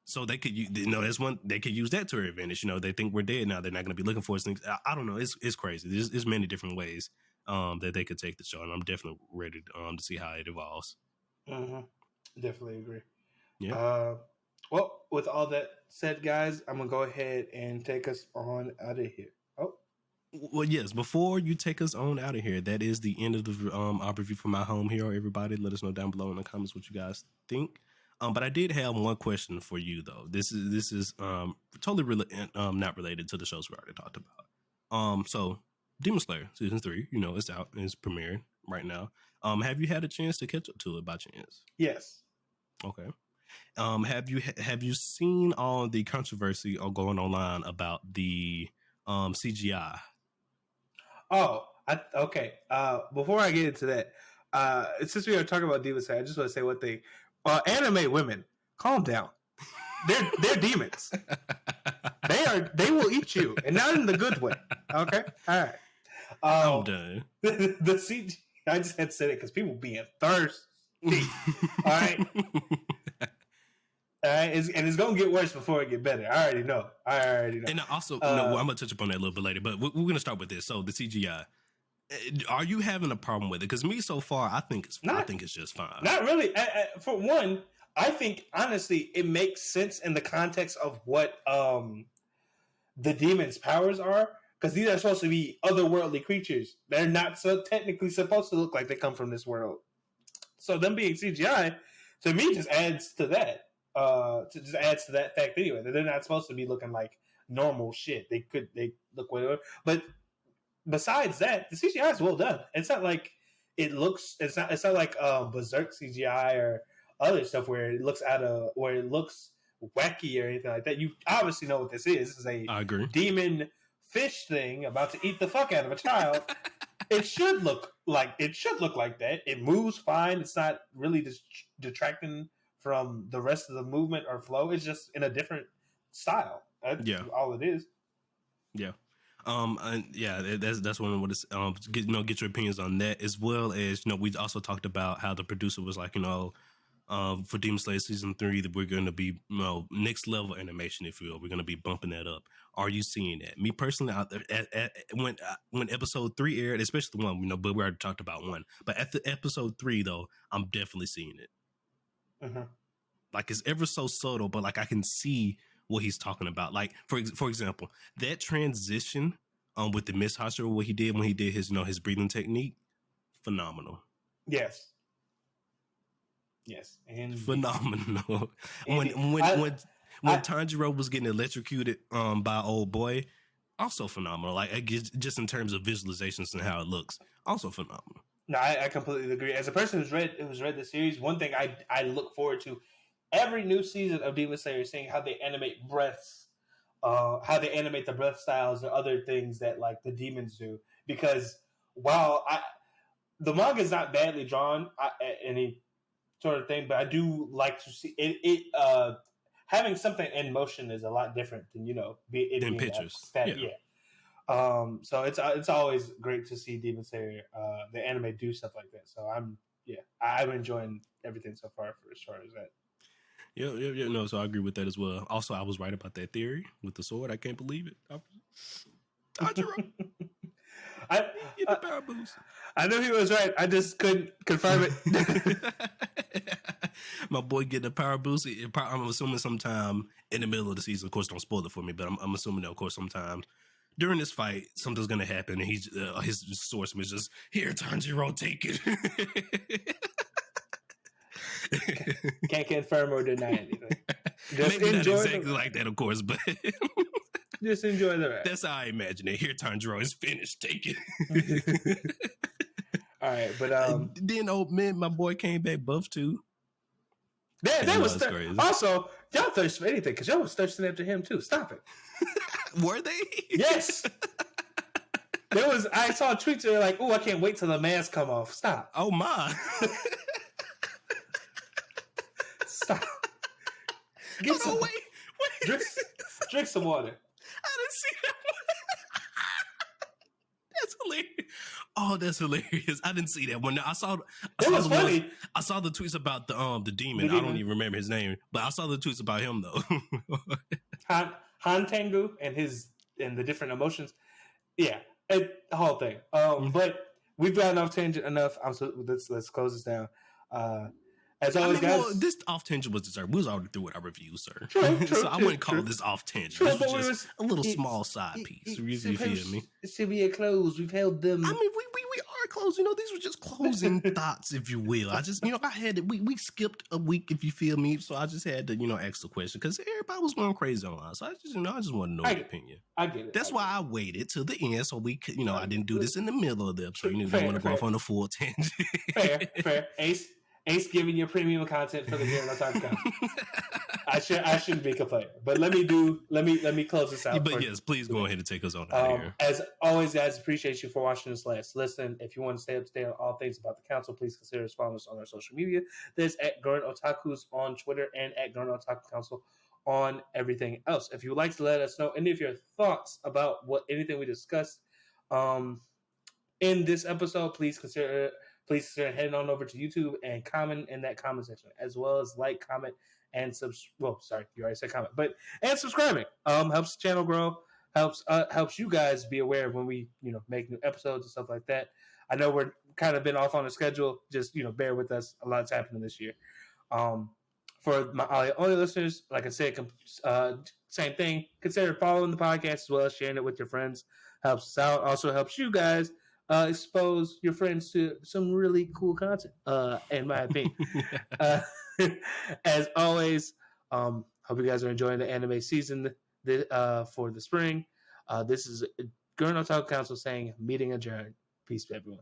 So they could, that's one. They could use that to their advantage. They think we're dead now. They're not going to be looking for us. I don't know. It's crazy. There's many different ways that they could take the show, and I'm definitely ready to see how it evolves. Mm-hmm. Definitely agree. Yeah. Well, with all that said, guys, I'm gonna go ahead and take us on out of here. Well, yes. Before you take us on out of here, that is the end of the our review for My Home Hero. Everybody, let us know down below in the comments what you guys think. But I did have one question for you though. This is totally not related to the shows we already talked about. So Demon Slayer season 3, it's out and it's premiering right now. Have you had a chance to catch up to it by chance? Yes. Okay. Have you seen all the controversy going online about the CGI? Oh, okay. Before I get into that, since we are talking about Demon Slayer, I just want to say one thing. Anime women, calm down. They're demons. They will eat you, and not in the good way. Okay, all right. I'm done. The CGI. I just had to say it because people being thirsty. All right. And it's gonna get worse before it get better. I already know. And also, I'm gonna touch upon that a little bit later. But we're gonna start with this. So the CGI. Are you having a problem with it? Because me, so far, I think it's just fine. Not really. For one, I think honestly, it makes sense in the context of what the demons' powers are. Because these are supposed to be otherworldly creatures. They're not so technically supposed to look like they come from this world. So them being CGI, to me, just adds to that. To that fact anyway. That they're not supposed to be looking like normal shit. They look whatever. But besides that, the CGI is well done. It's not like it looks. It's not like Berserk CGI or other stuff where it looks wacky or anything like that. You obviously know what this is. This is a I agree. demon fish thing about to eat the fuck out of a child. It should look like that. It moves fine. It's not really detracting from the rest of the movement or flow. It's just in a different style. That's all it is. Yeah. And yeah, that's one of what it's get your opinions on that, as well as we also talked about how the producer was like, for Demon Slayer season 3 that we're going to be next level animation, if you will. We're going to be bumping that up. Are you seeing that? Me personally, when episode 3 aired, especially the one but we already talked about one. But at the episode 3 though, I'm definitely seeing it. Mm-hmm. Like it's ever so subtle, but like I can see what he's talking about. Like for example, that transition with the Miss Hashira, what he did when he did his his breathing technique, phenomenal. Yes, and phenomenal. When Tanjiro was getting electrocuted by old boy, also phenomenal. Like just in terms of visualizations and how it looks, also phenomenal. No, I completely agree. As a person who's read the series, one thing I look forward to every new season of Demon Slayer is seeing how they animate breaths, how they animate the breath styles or other things that like the demons do. Because while the manga is not badly drawn, any sort of thing, but I do like to see it. Having something in motion is a lot different than being pictures. So it's always great to see Demon Slayer, the anime, do stuff like that. So I'm enjoying everything so far as far as that. Yeah. No, so I agree with that as well. Also, I was right about that theory with the sword. I can't believe it. Tanjiro. Get the power boost. I knew he was right. I just couldn't confirm it. My boy getting a power boost. I'm assuming sometime in the middle of the season. Of course, don't spoil it for me, but I'm assuming that, of course, sometime during this fight, something's going to happen, and he's his swordsman is just, here, Tanjiro, take it. Can't confirm or deny anything. Just maybe enjoy not exactly like that, of course, but just enjoy the ride. That's how I imagine it. Here, Tanjiro is finished. Take it. All right, but then old man, my boy came back buff too. That was crazy. Also, y'all thirst for anything because y'all was thirsting after him too. Stop it. Were they? Yes. I saw tweets that were like, "Oh, I can't wait till the mask come off." Stop. Oh my. Stop. Wait. Drink some water. I didn't see that one. That's hilarious. Oh, that's hilarious. I didn't see that one. I saw the tweets about the demon. I don't even remember his name, but I saw the tweets about him though. Han Tengu and the different emotions. Yeah, the whole thing. But we've gotten off tangent enough. Let's close this down. As always, guys. Well, this off tangent was deserved. We was already through with our review, sir. True, so I wouldn't call this off tangent. This was just a little small side piece. You feel me? It should be a close. We've held them. I mean, we are close. These were just closing thoughts, if you will. I just, I had to, we skipped a week, if you feel me. So I just had to, ask the question because everybody was going crazy online. So I just want to know your opinion. I get it. That's why I waited till the end so we could, I didn't do this in the middle of the episode. You don't want to go off on a full tangent. Fair. Ace giving you premium content for the Gurren Otaku Council. I shouldn't be complaining, but let me close this out. But yes, please go ahead and take us on out of here. As always, guys, appreciate you for watching this last listen. If you want to stay up to date on all things about the council, please consider following us on our social media. There's at Gurren Otakus on Twitter and at Gurren Otaku Council on everything else. If you would like to let us know any of your thoughts about anything we discussed in this episode, please consider heading on over to YouTube and comment in that comment section, as well as like, comment, and sorry, you already said comment, and subscribing. Helps the channel grow, helps you guys be aware of when we make new episodes and stuff like that. I know we're kind of been off on the schedule. Just bear with us. A lot's happening this year. For my only listeners, like I said, same thing. Consider following the podcast as well as sharing it with your friends. Helps us out. Also helps you guys expose your friends to some really cool content, in my opinion. As always, hope you guys are enjoying the anime season for the spring. This is Gurren Otaku Council saying, meeting adjourned. Peace, everyone.